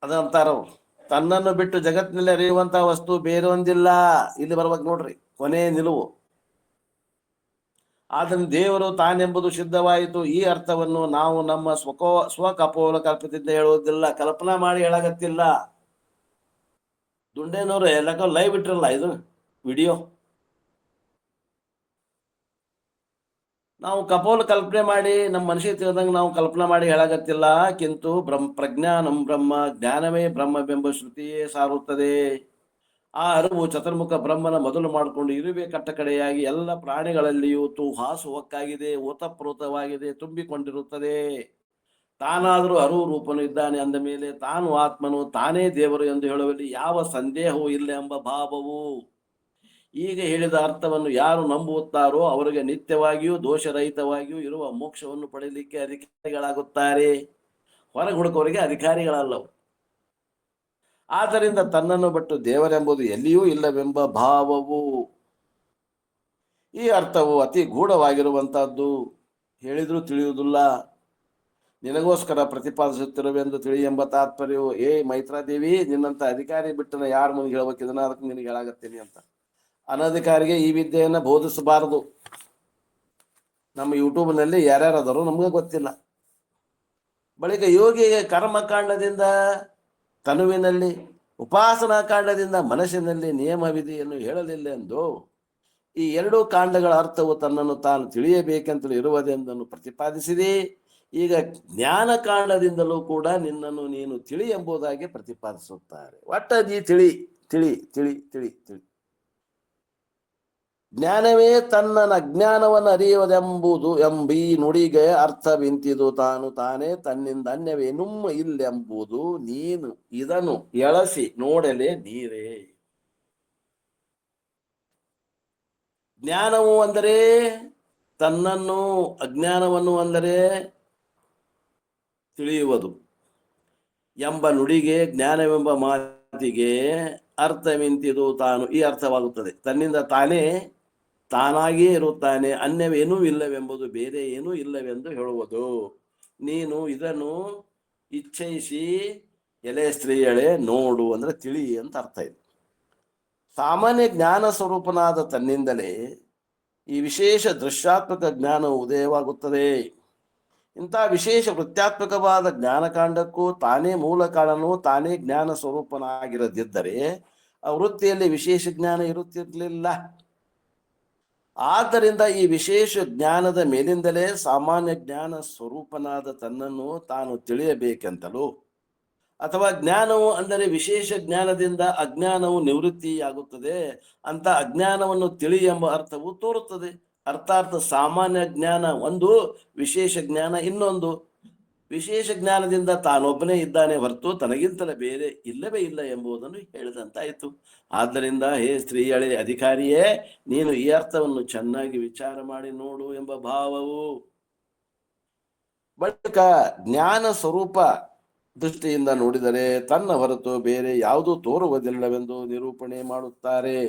ಅದಂತಾರ ತನ್ನನ್ನು ಬಿಟ್ಟು ಜಗತ್ತಿನಲ್ಲಿ ಅರಿಯುವಂತಹ ವಸ್ತು ಬೇರೊಂದಿಲ್ಲ. ಇಲ್ಲಿ ಬರ್ಬೇಕು ನೋಡ್ರಿ, ಕೊನೆ ನಿಲುವು. ಆದ್ರೆ ದೇವರು ತಾನೆಂಬುದು ಸಿದ್ಧವಾಯಿತು. ಈ ಅರ್ಥವನ್ನು ನಾವು ನಮ್ಮ ಸ್ವಕಪೋಲ ಕಲ್ಪದಿಂದ ಹೇಳುವುದಿಲ್ಲ, ಕಲ್ಪನಾ ಮಾಡಿ ಹೇಳಾಗತ್ತಿಲ್ಲ. ದುಂಡೇನವ್ರು ಎಲ್ಲಕ್ಕ ಲೈವ್ ಇಟ್ರಲ್ಲ ಇದು ವಿಡಿಯೋ. ನಾವು ಕಪೋಲ ಕಲ್ಪನೆ ಮಾಡಿ ನಮ್ಮ ಮನಸ್ಸಿಗೆ ತಿಳಿದಂಗೆ ನಾವು ಕಲ್ಪನಾ ಮಾಡಿ ಹೇಳಾಗತ್ತಿಲ್ಲ. ಕಿಂತು ಪ್ರಜ್ಞಾನಂ ಬ್ರಹ್ಮ, ಜ್ಞಾನವೇ ಬ್ರಹ್ಮವೆಂಬ ಶ್ರುತಿಯೇ ಸಾರುತ್ತದೆ. ಆ ಅರಿವು ಚತುರ್ಮುಖ ಬ್ರಹ್ಮನ ಮೊದಲು ಮಾಡಿಕೊಂಡು ಇರುವೆ ಕಟ್ಟಕಡೆಯಾಗಿ ಎಲ್ಲ ಪ್ರಾಣಿಗಳಲ್ಲಿಯೂ ಹಾಸುವಕ್ಕಾಗಿದೆ, ಓತಪ್ರೋತವಾಗಿದೆ, ತುಂಬಿಕೊಂಡಿರುತ್ತದೆ. ತಾನಾದರೂ ಅರಿವು ರೂಪನು ಇದ್ದಾನೆ ಅಂದ ಮೇಲೆ ತಾನು ಆತ್ಮನು, ತಾನೇ ದೇವರು ಎಂದು ಹೇಳುವಲ್ಲಿ ಯಾವ ಸಂದೇಹವೂ ಇಲ್ಲ ಎಂಬ ಭಾವವು. ಈಗ ಹೇಳಿದ ಅರ್ಥವನ್ನು ಯಾರು ನಂಬುತ್ತಾರೋ ಅವರಿಗೆ ನಿತ್ಯವಾಗಿಯೂ ದೋಷರಹಿತವಾಗಿಯೂ ಇರುವ ಮೋಕ್ಷವನ್ನು ಪಡೆಯಲಿಕ್ಕೆ ಅಧಿಕಾರಿಗಳಾಗುತ್ತಾರೆ. ಹೊರಗೆ ಹುಡುಕೋರಿಗೆ ಅಧಿಕಾರಿಗಳಲ್ಲವು. ಆದ್ದರಿಂದ ತನ್ನನ್ನು ಬಿಟ್ಟು ದೇವರೆಂಬುದು ಎಲ್ಲಿಯೂ ಇಲ್ಲವೆಂಬ ಭಾವವು. ಈ ಅರ್ಥವು ಅತಿ ಗೂಢವಾಗಿರುವಂತಹದ್ದು. ಹೇಳಿದ್ರೂ ತಿಳಿಯುವುದಿಲ್ಲ. ನಿನಗೋಸ್ಕರ ಪ್ರತಿಪಾದಿಸುತ್ತಿರುವೆಂದು ತಿಳಿ ಎಂಬ ತಾತ್ಪರ್ಯವು. ಮೈತ್ರಾದೇವಿ, ನಿನ್ನಂತ ಅಧಿಕಾರಿ ಬಿಟ್ಟನ ಯಾರ ಮುಂದೆ ಹೇಳ್ಬೇಕಿದನ, ಅದಕ್ಕೆ ನಿನಗೆ ಹೇಳಾಗತ್ತೀನಿ ಅಂತ. ಅನಧಿಕಾರಿಗೆ ಈ ವಿದ್ಯೆಯನ್ನು ಬೋಧಿಸಬಾರದು. ನಮ್ಮ ಯೂಟ್ಯೂಬ್ನಲ್ಲಿ ಯಾರ್ಯಾರು ಅದಾರೋ ನಮ್ಗೆ ಗೊತ್ತಿಲ್ಲ. ಬಳಿಕ ಯೋಗಿಗೆ ಕರ್ಮಕಾಂಡದಿಂದ ತನುವಿನಲ್ಲಿ, ಉಪಾಸನಾ ಕಾಂಡದಿಂದ ಮನಸ್ಸಿನಲ್ಲಿ ನಿಯಮವಿದೆಯನ್ನು ಹೇಳಲಿಲ್ಲ ಎಂದು ಈ ಎರಡೂ ಕಾಂಡಗಳ ಅರ್ಥವು ತನ್ನನ್ನು ತಾನು ತಿಳಿಯಬೇಕೆಂತಲೂ ಇರುವುದೆಂದನ್ನು ಪ್ರತಿಪಾದಿಸಿದೆ. ಈಗ ಜ್ಞಾನಕಾಂಡದಿಂದಲೂ ಕೂಡ ನಿನ್ನನ್ನು ನೀನು ತಿಳಿ ಎಂಬುದಾಗಿ ಪ್ರತಿಪಾದಿಸುತ್ತಾರೆ. ಒಟ್ಟ ನೀ ತಿಳಿ ತಿಳಿ ತಿಳಿ ತಿಳಿ ತಿಳಿ. ಜ್ಞಾನವೇ ತನ್ನ ಅಜ್ಞಾನವನ್ನು ಅರಿಯುವುದೆಂಬುದು ಎಂಬೀ ನುಡಿಗೆ ಅರ್ಥವಿಂತಿದು ತಾನು ತಾನೇ ತನ್ನಿಂದ ಅನ್ಯವೇನು ಇಲ್ಲೆಂಬುದು ನೀನು ಇದನ್ನು ಎಳಸಿ ನೋಡಲೇ ನೀರೇ. ಜ್ಞಾನವು ಅಂದರೆ ತನ್ನನ್ನು, ಅಜ್ಞಾನವನ್ನು ಅಂದರೆ ತಿಳಿಯುವುದು ಎಂಬ ನುಡಿಗೆ, ಜ್ಞಾನವೆಂಬ ಮಾತಿಗೆ ಅರ್ಥವಿಂತಿದು ತಾನು ಈ ಅರ್ಥವಾಗುತ್ತದೆ. ತನ್ನಿಂದ ತಾನೇ ತಾನಾಗಿಯೇ ಇರುತ್ತಾನೆ, ಅನ್ಯವೇನೂ ಇಲ್ಲವೆಂಬುದು, ಬೇರೆ ಏನೂ ಇಲ್ಲವೆಂದು ಹೇಳುವುದು. ನೀನು ಇದನ್ನು ಇಚ್ಛಯಿಸಿ ಎಲೆ ಸ್ತ್ರೀಯಳೆ ನೋಡು ಅಂದ್ರೆ ತಿಳಿ ಅಂತ ಅರ್ಥ ಇದೆ. ಸಾಮಾನ್ಯ ಜ್ಞಾನ ಸ್ವರೂಪನಾದ ತನ್ನಿಂದಲೇ ಈ ವಿಶೇಷ ದೃಶ್ಯಾತ್ಮಕ ಜ್ಞಾನ ಉದಯವಾಗುತ್ತದೆ. ಇಂಥ ವಿಶೇಷ ವೃತ್ತಾತ್ಮಕವಾದ ಜ್ಞಾನಕಾಂಡಕ್ಕೂ ತಾನೇ ಮೂಲ ಕಾರಣನು, ತಾನೇ ಜ್ಞಾನ ಸ್ವರೂಪನಾಗಿರದಿದ್ದರೆ ಆ ವೃತ್ತಿಯಲ್ಲಿ ವಿಶೇಷ ಜ್ಞಾನ ಇರುತ್ತಿರಲಿಲ್ಲ. ಆದ್ದರಿಂದ ಈ ವಿಶೇಷ ಜ್ಞಾನದ ಮೇಲಿಂದಲೇ ಸಾಮಾನ್ಯ ಜ್ಞಾನ ಸ್ವರೂಪನಾದ ತನ್ನನ್ನು ತಾನು ತಿಳಿಯಬೇಕೆಂತಲೂ, ಅಥವಾ ಜ್ಞಾನವು ಅಂದರೆ ವಿಶೇಷ ಜ್ಞಾನದಿಂದ ಅಜ್ಞಾನವು ನಿವೃತ್ತಿಯಾಗುತ್ತದೆ ಅಂತ ಅಜ್ಞಾನವನ್ನು ತಿಳಿ ಎಂಬ ಅರ್ಥವು ತೋರುತ್ತದೆ. ಅರ್ಥಾತ್ ಸಾಮಾನ್ಯ ಜ್ಞಾನ ಒಂದು, ವಿಶೇಷ ಜ್ಞಾನ ಇನ್ನೊಂದು. ವಿಶೇಷ ಜ್ಞಾನದಿಂದ ತಾನೊಬ್ಬನೇ ಇದ್ದಾನೆ ಹೊರತು ತನಗಿಂತಲೇ ಬೇರೆ ಇಲ್ಲವೇ ಇಲ್ಲ ಎಂಬುದನ್ನು ಹೇಳಿದಂತಾಯಿತು. ಆದ್ದರಿಂದ ಹೇ ಸ್ತ್ರೀಯಳೆ ಅಧಿಕಾರಿಯೇ, ನೀನು ಈ ಅರ್ಥವನ್ನು ಚೆನ್ನಾಗಿ ವಿಚಾರ ಮಾಡಿ ನೋಡು ಎಂಬ ಭಾವವು. ಬಳಿಕ ಜ್ಞಾನ ಸ್ವರೂಪ ದೃಷ್ಟಿಯಿಂದ ನೋಡಿದರೆ ತನ್ನ ಹೊರತು ಬೇರೆ ಯಾವುದೂ ತೋರುವುದಿಲ್ಲವೆಂದು ನಿರೂಪಣೆ ಮಾಡುತ್ತಾರೆ.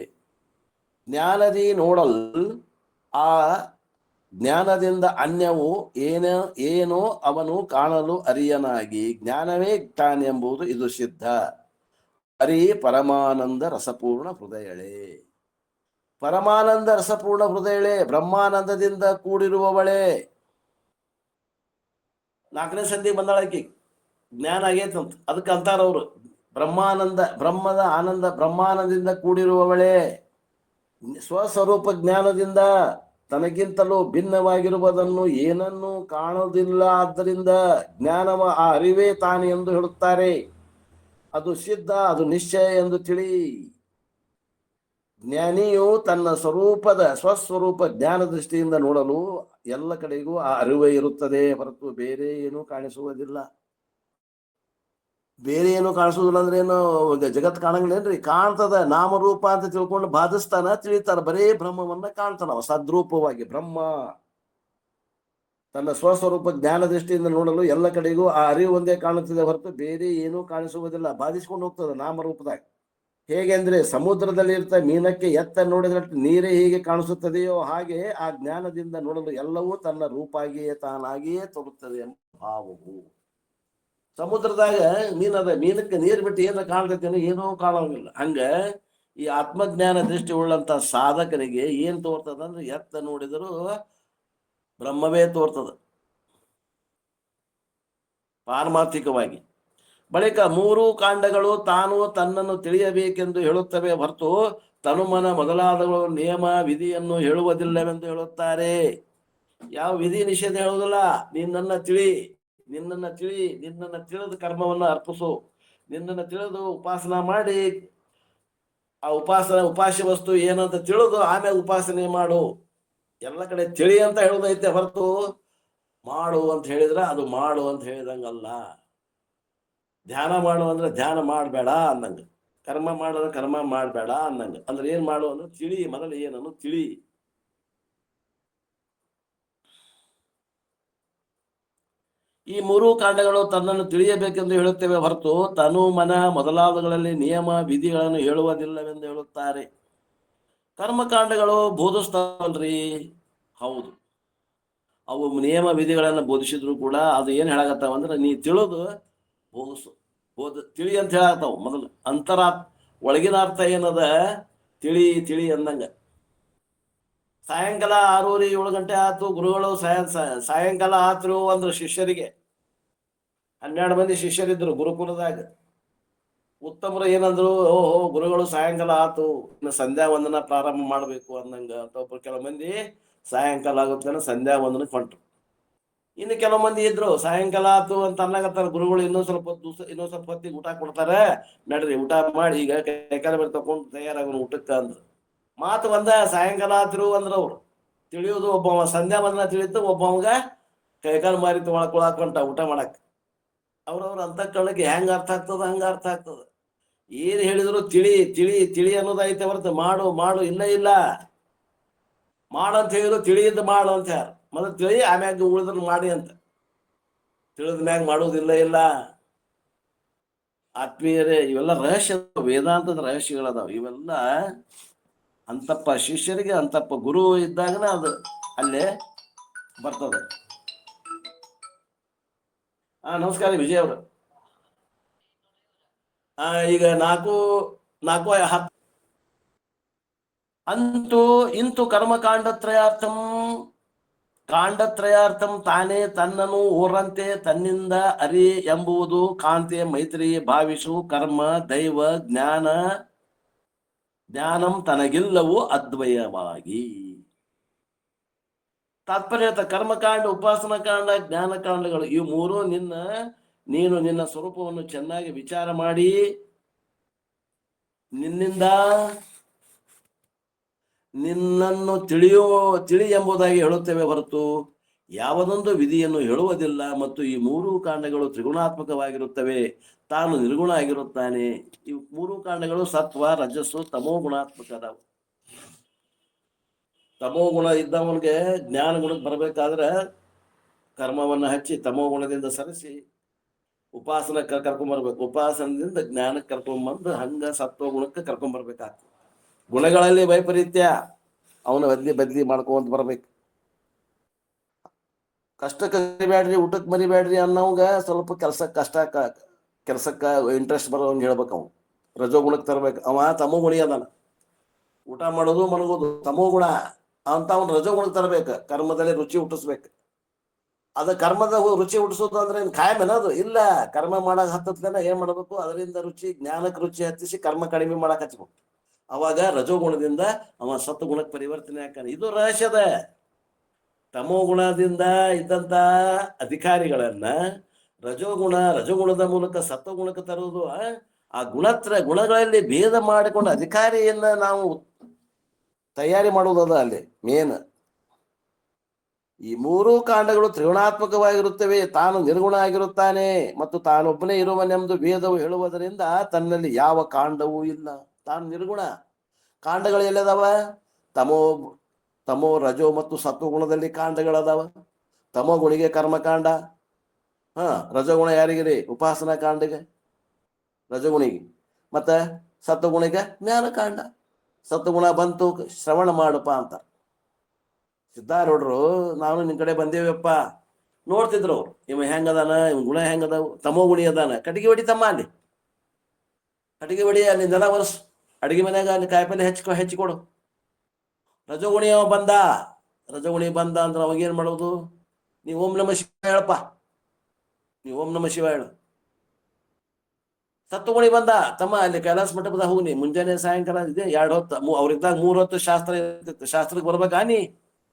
ಜ್ಞಾನದಿ ನೋಡಲ್ ಆ ಜ್ಞಾನದಿಂದ ಅನ್ಯವು ಏನೋ ಅವನು ಕಾಣಲು ಅರಿಯನಾಗಿ ಜ್ಞಾನವೇ ತಾನೆಂಬುದು ಇದು ಸಿದ್ಧ. ಹರಿ ಪರಮಾನಂದ ರಸಪೂರ್ಣ ಹೃದಯಳೆ. ಪರಮಾನಂದ ರಸಪೂರ್ಣ ಹೃದಯಳೆ, ಬ್ರಹ್ಮಾನಂದದಿಂದ ಕೂಡಿರುವವಳೆ. 4ನೇ ಸಂಧಿ ಬಂದಾಳಕಿ, ಜ್ಞಾನ ಆಗೈತಂತ, ಅದಕ್ಕೆ ಅಂತಾರವ್ರು ಬ್ರಹ್ಮಾನಂದ, ಬ್ರಹ್ಮದ ಆನಂದ, ಬ್ರಹ್ಮಾನಂದದಿಂದ ಕೂಡಿರುವವಳೆ. ಸ್ವಸ್ವರೂಪ ಜ್ಞಾನದಿಂದ ತನಗಿಂತಲೂ ಭಿನ್ನವಾಗಿರುವುದನ್ನು ಏನನ್ನೂ ಕಾಣುವುದಿಲ್ಲ. ಆದ್ದರಿಂದ ಜ್ಞಾನವ ಆ ಅರಿವೇ ತಾನೆ ಎಂದು ಹೇಳುತ್ತಾರೆ. ಅದು ಸಿದ್ಧ, ಅದು ನಿಶ್ಚಯ ಎಂದು ತಿಳಿ. ಜ್ಞಾನಿಯು ತನ್ನ ಸ್ವಸ್ವರೂಪ ಜ್ಞಾನ ದೃಷ್ಟಿಯಿಂದ ನೋಡಲು ಎಲ್ಲ ಕಡೆಗೂ ಆ ಅರಿವೇ ಇರುತ್ತದೆ ಹೊರತು ಬೇರೆ ಏನೂ ಕಾಣಿಸುವುದಿಲ್ಲ. ಬೇರೆ ಏನು ಕಾಣಿಸುವುದಿಲ್ಲ ಅಂದ್ರೆ ಏನು, ಜಗತ್ ಕಾಣಂಗಿಲ್ಲೇನ್ರಿ? ಕಾಣ್ತದ, ನಾಮರೂಪ ಅಂತ ತಿಳ್ಕೊಂಡು ಬಾಧಿಸ್ತಾನ, ತಿಳಿತಾನ, ಬರೇ ಬ್ರಹ್ಮವನ್ನ ಕಾಣ್ತಾನ ಸದ್ರೂಪವಾಗಿ. ಬ್ರಹ್ಮ ತನ್ನ ಸ್ವಸ್ವರೂಪ ಜ್ಞಾನ ದೃಷ್ಟಿಯಿಂದ ನೋಡಲು ಎಲ್ಲ ಕಡೆಗೂ ಆ ಅರಿವು ಒಂದೇ ಕಾಣುತ್ತದೆ ಹೊರತು ಬೇರೆ ಏನೂ ಕಾಣಿಸುವುದಿಲ್ಲ. ಬಾಧಿಸ್ಕೊಂಡು ಹೋಗ್ತದ ನಾಮರೂಪದಾಗ. ಹೇಗೆಂದ್ರೆ ಸಮುದ್ರದಲ್ಲಿ ಇರ್ತ ಮೀನಕ್ಕೆ ಎತ್ತ ನೋಡಿದ್ರೆ ನೀರೇ ಹೇಗೆ ಕಾಣಿಸುತ್ತದೆಯೋ ಹಾಗೆ ಆ ಜ್ಞಾನದಿಂದ ನೋಡಲು ಎಲ್ಲವೂ ತನ್ನ ರೂಪಾಗಿಯೇ ತಾನಾಗಿಯೇ ತೋರುತ್ತದೆ ಎಂಬ ಭಾವವು. ಸಮುದ್ರದಾಗ ಮೀನದ, ಮೀನಕ್ಕೆ ನೀರು ಬಿಟ್ಟು ಏನ ಕಾಣ್ತೈತೇನೋ, ಏನೋ ಕಾಣೋಂಗಿಲ್ಲ. ಹಂಗ ಈ ಆತ್ಮಜ್ಞಾನ ದೃಷ್ಟಿ ಉಳ್ಳಂತ ಸಾಧಕನಿಗೆ ಏನ್ ತೋರ್ತದ ಅಂದ್ರೆ ಎತ್ತ ನೋಡಿದರೂ ಬ್ರಹ್ಮವೇ ತೋರ್ತದ ಪಾರಮಾರ್ಥಿಕವಾಗಿ. ಬಳಿಕ 3 ಕಾಂಡಗಳು ತಾನು ತನ್ನನ್ನು ತಿಳಿಯಬೇಕೆಂದು ಹೇಳುತ್ತವೆ ಹೊರತು ತನುಮನ ಮೊದಲಾದಗಳು ನಿಯಮ ವಿಧಿಯನ್ನು ಹೇಳುವುದಿಲ್ಲವೆಂದು ಹೇಳುತ್ತಾರೆ. ಯಾವ ವಿಧಿ ನಿಷೇಧ ಹೇಳುವುದಿಲ್ಲ. ನಿನ್ನನ್ನು ತಿಳಿ, ನಿನ್ನನ್ನು ತಿಳಿ, ನಿನ್ನನ್ನು ತಿಳಿದು ಕರ್ಮವನ್ನು ಅರ್ಪಿಸು, ನಿನ್ನನ್ನು ತಿಳಿದು ಉಪಾಸನ ಮಾಡಿ ಆ ಉಪಾಸ್ಯ ವಸ್ತು ಏನಂತ ತಿಳಿದು ಆಮೇಲೆ ಉಪಾಸನೆ ಮಾಡು. ಎಲ್ಲ ಕಡೆ ತಿಳಿ ಅಂತ ಹೇಳುದೈತೆ ಹೊರತು ಮಾಡು ಅಂತ ಹೇಳಿದ್ರೆ ಅದು ಮಾಡು ಅಂತ ಹೇಳಿದಂಗಲ್ಲ. ಧ್ಯಾನ ಮಾಡು ಅಂದ್ರೆ ಧ್ಯಾನ ಮಾಡಬೇಡ ಅನ್ನಂಗ, ಕರ್ಮ ಮಾಡಿದ್ರೆ ಕರ್ಮ ಮಾಡಬೇಡ ಅನ್ನಂಗ. ಅಂದ್ರೆ ಏನ್ ಮಾಡು ಅಂದ್ರೆ ತಿಳಿ, ಮೊದಲು ಏನನ್ನು ತಿಳಿ. ಈ 3 ಕಾಂಡಗಳು ತನ್ನನ್ನು ತಿಳಿಯಬೇಕೆಂದು ಹೇಳುತ್ತೇವೆ ಹೊರತು ತನು ಮನ ಮೊದಲಾದಗಳಲ್ಲಿ ನಿಯಮ ವಿಧಿಗಳನ್ನು ಹೇಳುವುದಿಲ್ಲವೆಂದು ಹೇಳುತ್ತಾರೆ. ಕರ್ಮಕಾಂಡಗಳು ಬೋಧಿಸ್ತಾವಲ್ರಿ, ಹೌದು, ಅವು ನಿಯಮ ವಿಧಿಗಳನ್ನು ಬೋಧಿಸಿದ್ರು ಕೂಡ ಅದು ಏನ್ ಹೇಳಾಕತ್ತಾವ ಅಂದ್ರೆ ನೀ ತಿಳಿದು ತಿಳಿ ಅಂತ ಹೇಳಾಕತ್ತಾವ. ಮೊದಲು ಒಳಗಿನ ಅರ್ಥ ಏನದ, ತಿಳಿ ತಿಳಿ ಅಂದಂಗ. ಸಾಯಂಕಾಲ 6:30 7 ಗಂಟೆ ಆಯ್ತು, ಗುರುಗಳು ಸಾಯಂಕಾಲ ಆತ್ರು ಅಂದ್ರು ಶಿಷ್ಯರಿಗೆ. 12 ಮಂದಿ ಶಿಷ್ಯರಿದ್ರು ಗುರುಕುಲದಾಗ. ಉತ್ತಮರು ಏನಂದ್ರು, ಓಹೋ ಗುರುಗಳು ಸಾಯಂಕಾಲ ಆತು, ಇನ್ನು ಸಂಧ್ಯಾ ವಂದನ ಪ್ರಾರಂಭ ಮಾಡ್ಬೇಕು ಅಂದಂಗ. ಅಂತ ಒಬ್ರು ಕೆಲವು ಮಂದಿ ಸಾಯಂಕಾಲ ಆಗುತ್ತೆ ಸಂಧ್ಯಾ ವಂದನಕ್ಕೆ ಹೊಂಟ್ರು. ಇನ್ನು ಕೆಲವು ಮಂದಿ ಇದ್ರು ಸಾಯಂಕಾಲ ಆತು ಅಂತ ಅನ್ನಕತ್ತಾರ ಗುರುಗಳು, ಇನ್ನೊಂದ್ ಸ್ವಲ್ಪ ಹೊತ್ತಿಗೆ ಊಟ ಕೊಡ್ತಾರೆ, ನಡ್ರಿ ಊಟ ಮಾಡಿ ಈಗ ಕೈಕಾಲ ಮೇಲೆ ತಕೊಂಡು ತಯಾರಾಗೋನು ಊಟಕ್ಕ ಅಂದ್ರು. ಮಾತು ಬಂದ ಸಾಯಂಕಾಲ ಆದ್ರು ಅಂದ್ರ ಅವ್ರು ತಿಳಿಯೋದು, ಒಬ್ಬ ಸಂಧ್ಯಾ ಬಂದನ ತಿಳಿತು, ಒಬ್ಬವಂಗ ಕೈಕಾಲು ಮಾರಿ ತೊಗೊಳಕೊಂಟ ಊಟ ಮಾಡಕ್. ಅವ್ರವ್ರ ಅಂತಃಕರಣಕ್ಕೆ ಹೆಂಗ ಅರ್ಥ ಆಗ್ತದ ಹಂಗ ಅರ್ಥ ಆಗ್ತದ. ಏನ್ ಹೇಳಿದ್ರು ತಿಳಿ ತಿಳಿ ತಿಳಿ ಅನ್ನೋದೈತೆ ಹೊರತು ಮಾಡು ಮಾಡು ಇಲ್ಲ ಇಲ್ಲ. ಮಾಡಂತ ಹೇಳಿದ್ರು ತಿಳಿಯದ್ದು ಮಾಡು ಅಂತ ಯಾರು ಮೊದಲು ತಿಳಿ, ಆಮ್ಯಾಗ ಉಳಿದ್ರು ಮಾಡಿ ಅಂತ. ತಿಳಿದ ಮ್ಯಾಗ ಮಾಡುವುದಿಲ್ಲ ಇಲ್ಲ. ಆತ್ಮೀಯರೇ, ಇವೆಲ್ಲ ರಹಸ್ಯ, ವೇದಾಂತದ ರಹಸ್ಯಗಳದಾವ ಇವೆಲ್ಲ. ಅಂತಪ್ಪ ಶಿಷ್ಯರಿಗೆ ಅಂತಪ್ಪ ಗುರು ಇದ್ದಾಗನ ಅದು ಅಲ್ಲೇ ಬರ್ತದೆ. ನಮಸ್ಕಾರ ವಿಜಯ್ ಅವರು. ಈಗ 4:10 ಅಂತೂ ಇಂತು ಕಾಂಡತ್ರಯಾರ್ಥಂ ತಾನೇ ತನ್ನನು ಓರಂತೆ ತನ್ನಿಂದ ಅರಿ ಎಂಬುದು ಕಾಂತೆ ಮೈತ್ರಿ ಭಾವಿಸು ಕರ್ಮ ದೈವ ಜ್ಞಾನಂ ತನಗಿಲ್ಲವೂ ಅದ್ವಯವಾಗಿ. ತಾತ್ಪರ್ಯ ಕರ್ಮಕಾಂಡ, ಉಪಾಸನ ಕಾಂಡ, ಜ್ಞಾನಕಾಂಡಗಳು ಇವು ಮೂರು ನೀನು ನಿನ್ನ ಸ್ವರೂಪವನ್ನು ಚೆನ್ನಾಗಿ ವಿಚಾರ ಮಾಡಿ ನಿನ್ನನ್ನು ತಿಳಿ ಎಂಬುದಾಗಿ ಹೇಳುತ್ತೇವೆ ಹೊರತು ಯಾವುದೊಂದು ವಿಧಿಯನ್ನು ಹೇಳುವುದಿಲ್ಲ. ಮತ್ತು ಈ ಮೂರು ಕಾಂಡಗಳು ತ್ರಿಗುಣಾತ್ಮಕವಾಗಿರುತ್ತವೆ, ತಾನು ನಿರ್ಗುಣ ಆಗಿರುತ್ತಾನೆ. ಈ ಮೂರು ಕಾಂಡಗಳು ಸತ್ವ ರಜಸ್ಸು ತಮೋ ಗುಣಾತ್ಮಕದವು. ತಮೋ ಗುಣ ಇದ್ದವನಿಗೆ ಜ್ಞಾನ ಗುಣಕ್ಕೆ ಬರಬೇಕಾದ್ರೆ ಕರ್ಮವನ್ನು ಹಚ್ಚಿ ತಮೋ ಗುಣದಿಂದ ಸರಿಸಿ ಉಪಾಸನಕ್ಕೆ ಕರ್ಕೊಂಡ್ಬರ್ಬೇಕು, ಉಪಾಸನದಿಂದ ಜ್ಞಾನಕ್ಕೆ ಕರ್ಕೊಂಡ್ಬಂದು ಹಂಗ ಸತ್ವ ಗುಣಕ್ಕೆ ಕರ್ಕೊಂಡ್ಬರ್ಬೇಕಾಗ್ತದೆ. ಗುಣಗಳಲ್ಲಿ ವೈಪರೀತ್ಯ ಅವನ ಬದ್ಲಿ ಮಾಡ್ಕೊಂತ ಬರ್ಬೇಕು. ಕಷ್ಟಕ್ಕೆ ಮರಿಬೇಡ್ರಿ, ಊಟಕ್ಕೆ ಮರಿಬೇಡ್ರಿ ಅನ್ನೋಂಗ ಸ್ವಲ್ಪ ಕೆಲ್ಸಕ್ಕ ಇಂಟ್ರೆಸ್ಟ್ ಬರೋಂಗ ಹೇಳ್ಬೇಕು. ಅವ್ನು ರಜೋ ಗುಣಕ್ಕೆ ತರ್ಬೇಕು. ಅವ ತಮೋ ಗುಣಿ ಅದಾನ, ಊಟ ಮಾಡೋದು ಮಲಗೋದು ತಮೋ ಗುಣ ಅಂತ ಅವ್ನು ರಜೋ ಗುಣಕ್ಕೆ ತರಬೇಕು. ಕರ್ಮದಲ್ಲಿ ರುಚಿ ಹುಟ್ಟಿಸ್ಬೇಕು. ಅದ ಕರ್ಮದ ರುಚಿ ಹುಟ್ಟಿಸೋದು ಅಂದ್ರೆ ಖಾಯಮೇನದು ಇಲ್ಲ. ಕರ್ಮ ಮಾಡಕ್ ಹತ್ತತ್ಲೇನ ಏನ್ ಮಾಡ್ಬೇಕು, ಅದರಿಂದ ಜ್ಞಾನಕ್ಕೆ ರುಚಿ ಹತ್ತಿಸಿ ಕರ್ಮ ಕಡಿಮೆ ಮಾಡಕ್ ಹಚ್ಬೇಕು. ಅವಾಗ ರಜೋಗುಣದಿಂದ ಅವ ಸತ್ವ ಗುಣಕ್ಕೆ ಪರಿವರ್ತನೆ ಆಗ್ತಾನೆ. ಇದು ರಹಸ್ಯದ. ತಮೋ ಗುಣದಿಂದ ಇದ್ದಂತ ಅಧಿಕಾರಿಗಳನ್ನ ರಜೋಗುಣದ ಮೂಲಕ ಸತ್ವಗುಣಕ್ಕೆ ತರುವುದು. ಆ ಗುಣಗಳಲ್ಲಿ ಭೇದ ಮಾಡಿಕೊಂಡು ಅಧಿಕಾರಿಯನ್ನ ನಾವು ತಯಾರಿ ಮಾಡುವುದದ ಅಲ್ಲಿ ಮೇನ್. ಈ ಮೂರೂ ಕಾಂಡಗಳು ತ್ರಿಗುಣಾತ್ಮಕವಾಗಿರುತ್ತವೆ, ತಾನು ನಿರ್ಗುಣ ಆಗಿರುತ್ತಾನೆ ಮತ್ತು ತಾನೊಬ್ಬನೇ ಇರುವನೆಂದು ವೇದವು ಹೇಳುವುದರಿಂದ ತನ್ನಲ್ಲಿ ಯಾವ ಕಾಂಡವೂ ಇಲ್ಲ. ತಾನು ನಿರ್ಗುಣ. ಕಾಂಡಗಳು ಎಲ್ಲದಾವ? ತಮೋ ರಜೋ ಮತ್ತು ಸತ್ವಗುಣದಲ್ಲಿ ಕಾಂಡಗಳದಾವ. ತಮೋ ಗುಣಿಗೆ ಕರ್ಮಕಾಂಡ, ರಜೋಗುಣ ಯಾರಿಗಿರಿ? ಉಪಾಸನಾ ಕಾಂಡಿಗೆ ರಜಗುಣಿಗೆ, ಮತ್ತೆ ಸತ್ವಗುಣಿಗೆ ಜ್ಞಾನಕಾಂಡ. ಸತ್ವಗುಣ ಬಂತು ಶ್ರವಣ ಮಾಡಪ್ಪ ಅಂತ ಸಿದ್ಧಾರೂಢರು ನಾನು ನಿನ್ ಕಡೆ ಬಂದೇವಪ್ಪ ನೋಡ್ತಿದ್ರು. ಇವ ಹೆಂಗದಾನ, ಇವ್ ಗುಣ ಹೆಂಗದಾವು? ತಮೋ ಗುಣಿ ಅದಾನ, ಕಟ್ಟಿಗೆ ಹೊಡಿತಮ್ಮ ಅಲ್ಲಿ, ಕಟ್ಟಿಗೆ ಹೊಡಿ, ಅಲ್ಲಿ ನೆಲ ಒರೆಸ್, ಅಡಿಗೆ ಮನ್ಯಾಗ ಅಲ್ಲಿ ಕಾಯಿಪಲ್ಲೆ ಹೆಚ್ಚಿಕೊಡು. ರಜೋಗುಣಿ ಅವ ರಜೋಗುಣಿ ಬಂದ ಅಂದ್ರೆ ಅವಾಗೇನ್ ಮಾಡೋದು? ನೀವು ಓಂ ನಮ ಶಿವ ಹೇಳಪ್ಪ, ನೀವು ಓಂ ನಮ ಶಿವ ಹೇಳು. ಸತ್ವಗುಣಿ ಬಂದ ತಮ್ಮ ಅಲ್ಲಿ ಕೈಲಾಸ ಮಂಟಪದ ಹೋಗಿ ಮುಂಜಾನೆ ಸಾಯಂಕಾಲ ಇದೆ 2 ಹೊತ್ತು, ಅವ್ರಿದ್ದಾಗ 3 ಹೊತ್ತು ಶಾಸ್ತ್ರ ಇರ್ತಿತ್ತು. ಶಾಸ್ತ್ರಕ್ಕೆ ಬರ್ಬೇಕಾ ನೀ?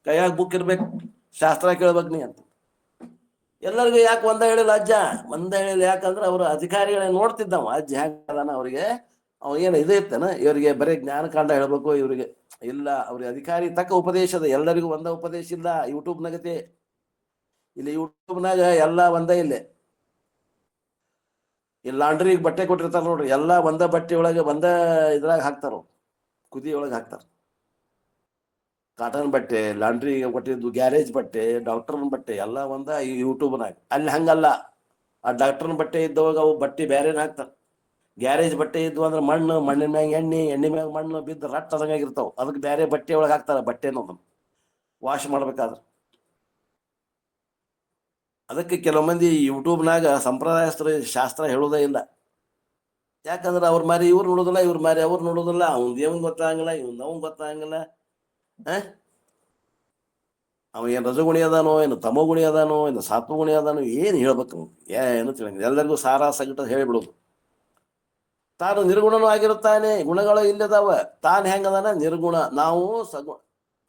ಕೈಯಾಗ ಬುಕ್ ಇರ್ಬೇಕು, ಶಾಸ್ತ್ರ ಕೇಳ್ಬೇಕು ನೀ ಅಂತ. ಎಲ್ಲರಿಗೂ ಯಾಕೆ ಒಂದ ಹೇಳಿಲ್ಲ ಅಜ್ಜ? ಒಂದ ಹೇಳಿಲ್ಲ ಯಾಕಂದ್ರೆ ಅವರು ಅಧಿಕಾರಿಗಳೇ ನೋಡ್ತಿದ್ದವ ಅಜ್ಜ ಹೆಂಗದಾನ. ಅವ್ರಿಗೆ ಅವಾಗೇನು ಇದು ಇರ್ತೇನ, ಇವರಿಗೆ ಬರೀ ಜ್ಞಾನಕಾಂಡ ಹೇಳ್ಬೇಕು ಇವ್ರಿಗೆ ಇಲ್ಲ. ಅವ್ರಿಗೆ ಅಧಿಕಾರಿ ತಕ್ಕ ಉಪದೇಶದ, ಎಲ್ಲರಿಗೂ ಒಂದ ಉಪದೇಶ ಇಲ್ಲ. ಯೂಟ್ಯೂಬ್ನಾಗತೆ ಇಲ್ಲಿ ಯೂಟ್ಯೂಬ್ನಾಗ ಎಲ್ಲ ಒಂದೇ. ಇಲ್ಲಿ ಲಾಂಡ್ರಿಗೆ ಬಟ್ಟೆ ಕೊಟ್ಟಿರ್ತಾರ ನೋಡ್ರಿ, ಎಲ್ಲ ಒಂದ ಬಟ್ಟೆ ಒಳಗೆ ಒಂದ ಇದ್ರಾಗ ಹಾಕ್ತಾರ, ಕುದಿ ಒಳಗೆ ಹಾಕ್ತಾರ. ಕಾಟನ್ ಬಟ್ಟೆ, ಲಾಂಡ್ರಿ ಕೊಟ್ಟಿದ್ದು ಗ್ಯಾರೇಜ್ ಬಟ್ಟೆ, ಡಾಕ್ಟರ್ನ ಬಟ್ಟೆ ಎಲ್ಲ ಒಂದ ಯೂಟ್ಯೂಬ್ನಾಗ. ಅಲ್ಲಿ ಹಂಗಲ್ಲ. ಆ ಡಾಕ್ಟರ್ನ ಬಟ್ಟೆ ಇದ್ದವಾಗ ಅವು ಬಟ್ಟೆ ಬೇರೆನ ಹಾಕ್ತಾರ. ಗ್ಯಾರೇಜ್ ಬಟ್ಟೆ ಇದ್ವು ಅಂದ್ರೆ ಮಣ್ಣಿನ ಮ್ಯಾಗ ಎಣ್ಣೆ ಮ್ಯಾಗ ಮಣ್ಣು ಬಿದ್ದು ರಟ್ ಅದಂಗಾಗಿರ್ತಾವ. ಅದಕ್ಕೆ ಬೇರೆ ಬಟ್ಟೆ ಒಳಗೆ ಹಾಕ್ತಾರ ಬಟ್ಟೆನ ವಾಶ್ ಮಾಡ್ಬೇಕಾದ್ರೆ. ಅದಕ್ಕೆ ಕೆಲವು ಮಂದಿ ಯೂಟ್ಯೂಬ್ನಾಗ ಸಂಪ್ರದಾಯಸ್ಥರ ಶಾಸ್ತ್ರ ಹೇಳೋದೇ ಇಲ್ಲ. ಯಾಕಂದ್ರೆ ಅವ್ರ ಮಾರಿ ಇವ್ರು ನೋಡೋದಿಲ್ಲ, ಇವ್ರ ಮಾರಿ ಅವ್ರು ನೋಡೋದಿಲ್ಲ. ಅವ್ನ್ ದೇವನ್ ಗೊತ್ತಾಗಂಗಿಲ್ಲ, ಅವ್ನ್ ಗೊತ್ತಾಗಂಗಿಲ್ಲ. ಅವ ಏನು ರಜಗುಣಿ ಅದಾನೋ, ಏನು ತಮೋಗುಣಿ ಅದಾನೋ, ಏನು ಸಾತ್ವಗುಣಿ ಅದಾನೋ, ಏನು ಹೇಳ್ಬೇಕು? ಏನು ತಿಳಿಯಂಗಿಲ್ಲ. ಎಲ್ಲರಿಗೂ ಸಾರಾ ಸಗಟ ಹೇಳಿಬಿಡೋದು. ತಾನು ನಿರ್ಗುಣನೂ ಆಗಿರುತ್ತಾನೆ, ಗುಣಗಳು ಇಲ್ಲದಾವ. ತಾನು ಹೆಂಗದಾನ? ನಿರ್ಗುಣ. ನಾವು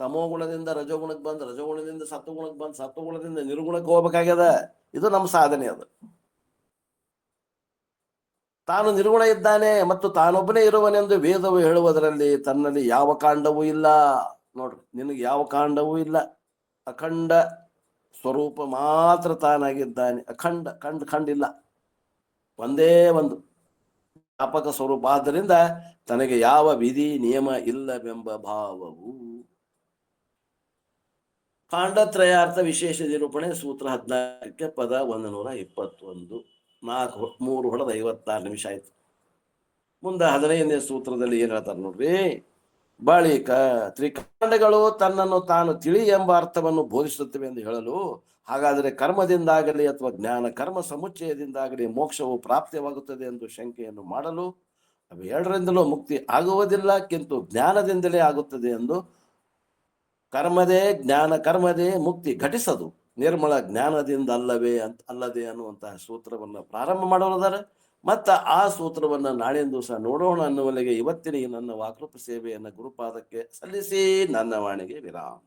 ತಮೋಗುಣದಿಂದ ರಜೋಗುಣಕ್ಕೆ ಬಂದು, ರಜೋಗುಣದಿಂದ ಸತ್ವಗುಣಕ್ಕೆ ಬಂದು, ಸತ್ವಗುಣದಿಂದ ನಿರ್ಗುಣಕ್ಕೆ ಹೋಗ್ಬೇಕಾಗ್ಯದ. ಇದು ನಮ್ಮ ಸಾಧನೆ. ಅದು ತಾನು ನಿರ್ಗುಣ ಇದ್ದಾನೆ ಮತ್ತು ತಾನೊಬ್ಬನೇ ಇರುವನೆಂದು ವೇದವು ಹೇಳುವುದರಲ್ಲಿ ತನ್ನಲ್ಲಿ ಯಾವ ಕಾಂಡವೂ ಇಲ್ಲ. ನೋಡ್ರಿ, ನಿನಗೆ ಯಾವ ಕಾಂಡವೂ ಇಲ್ಲ. ಅಖಂಡ ಸ್ವರೂಪ ಮಾತ್ರ ತಾನಾಗಿದ್ದಾನೆ. ಅಖಂಡ ಖಂಡಿಲ್ಲ, ಒಂದೇ ಒಂದು ವ್ಯಾಪಕ ಸ್ವರೂಪ. ಆದ್ದರಿಂದ ತನಗೆ ಯಾವ ವಿಧಿ ನಿಯಮ ಇಲ್ಲವೆಂಬ ಭಾವವು. ಕಾಂಡತ್ರಯಾರ್ಥ ವಿಶೇಷ ನಿರೂಪಣೆ ಸೂತ್ರ 14ಕ್ಕೆ ಪದ 121. 3 ಹೊಡೆದ 56 ನಿಮಿಷ ಆಯ್ತು. ಮುಂದೆ 15ನೇ ಸೂತ್ರದಲ್ಲಿ ಏನ್ ಹೇಳ್ತಾರೆ ನೋಡ್ರಿ. ಬಳಿಕ ತ್ರಿಕಾಂಡಗಳು ತನ್ನನ್ನು ತಾನು ತಿಳಿ ಎಂಬ ಅರ್ಥವನ್ನು ಬೋಧಿಸುತ್ತವೆ ಎಂದು ಹೇಳಲು, ಹಾಗಾದರೆ ಕರ್ಮದಿಂದಾಗಲಿ ಅಥವಾ ಜ್ಞಾನ ಕರ್ಮ ಸಮುಚ್ಚಯದಿಂದಾಗಲಿ ಮೋಕ್ಷವು ಪ್ರಾಪ್ತಿಯಾಗುತ್ತದೆ ಎಂದು ಶಂಕೆಯನ್ನು ಮಾಡಲು, ಅವೆರಡರಿಂದಲೂ ಮುಕ್ತಿ ಆಗುವುದಿಲ್ಲ, ಕಿಂತು ಜ್ಞಾನದಿಂದಲೇ ಆಗುತ್ತದೆ ಎಂದು, ಕರ್ಮದೇ ಜ್ಞಾನ ಕರ್ಮದೇ ಮುಕ್ತಿ ಘಟಿಸದು, ನಿರ್ಮಲ ಜ್ಞಾನದಿಂದ ಅಲ್ಲದೆ ಅನ್ನುವಂತಹ ಸೂತ್ರವನ್ನು ಪ್ರಾರಂಭ ಮಾಡೋದಾರೆ. ಮತ್ತ ಆ ಸೂತ್ರವನ್ನು ನಾಳಿನ ದಿವಸ ನೋಡೋಣ ಅನ್ನುವಲ್ಲಿಗೆ ಇವತ್ತಿನ ಈ ನನ್ನ ವಾಕೃಪ ಸೇವೆಯನ್ನು ಗುರುಪಾದಕ್ಕೆ ಸಲ್ಲಿಸಿ ನನ್ನ ವಾಣಿಗೆ ವಿರಾಮ.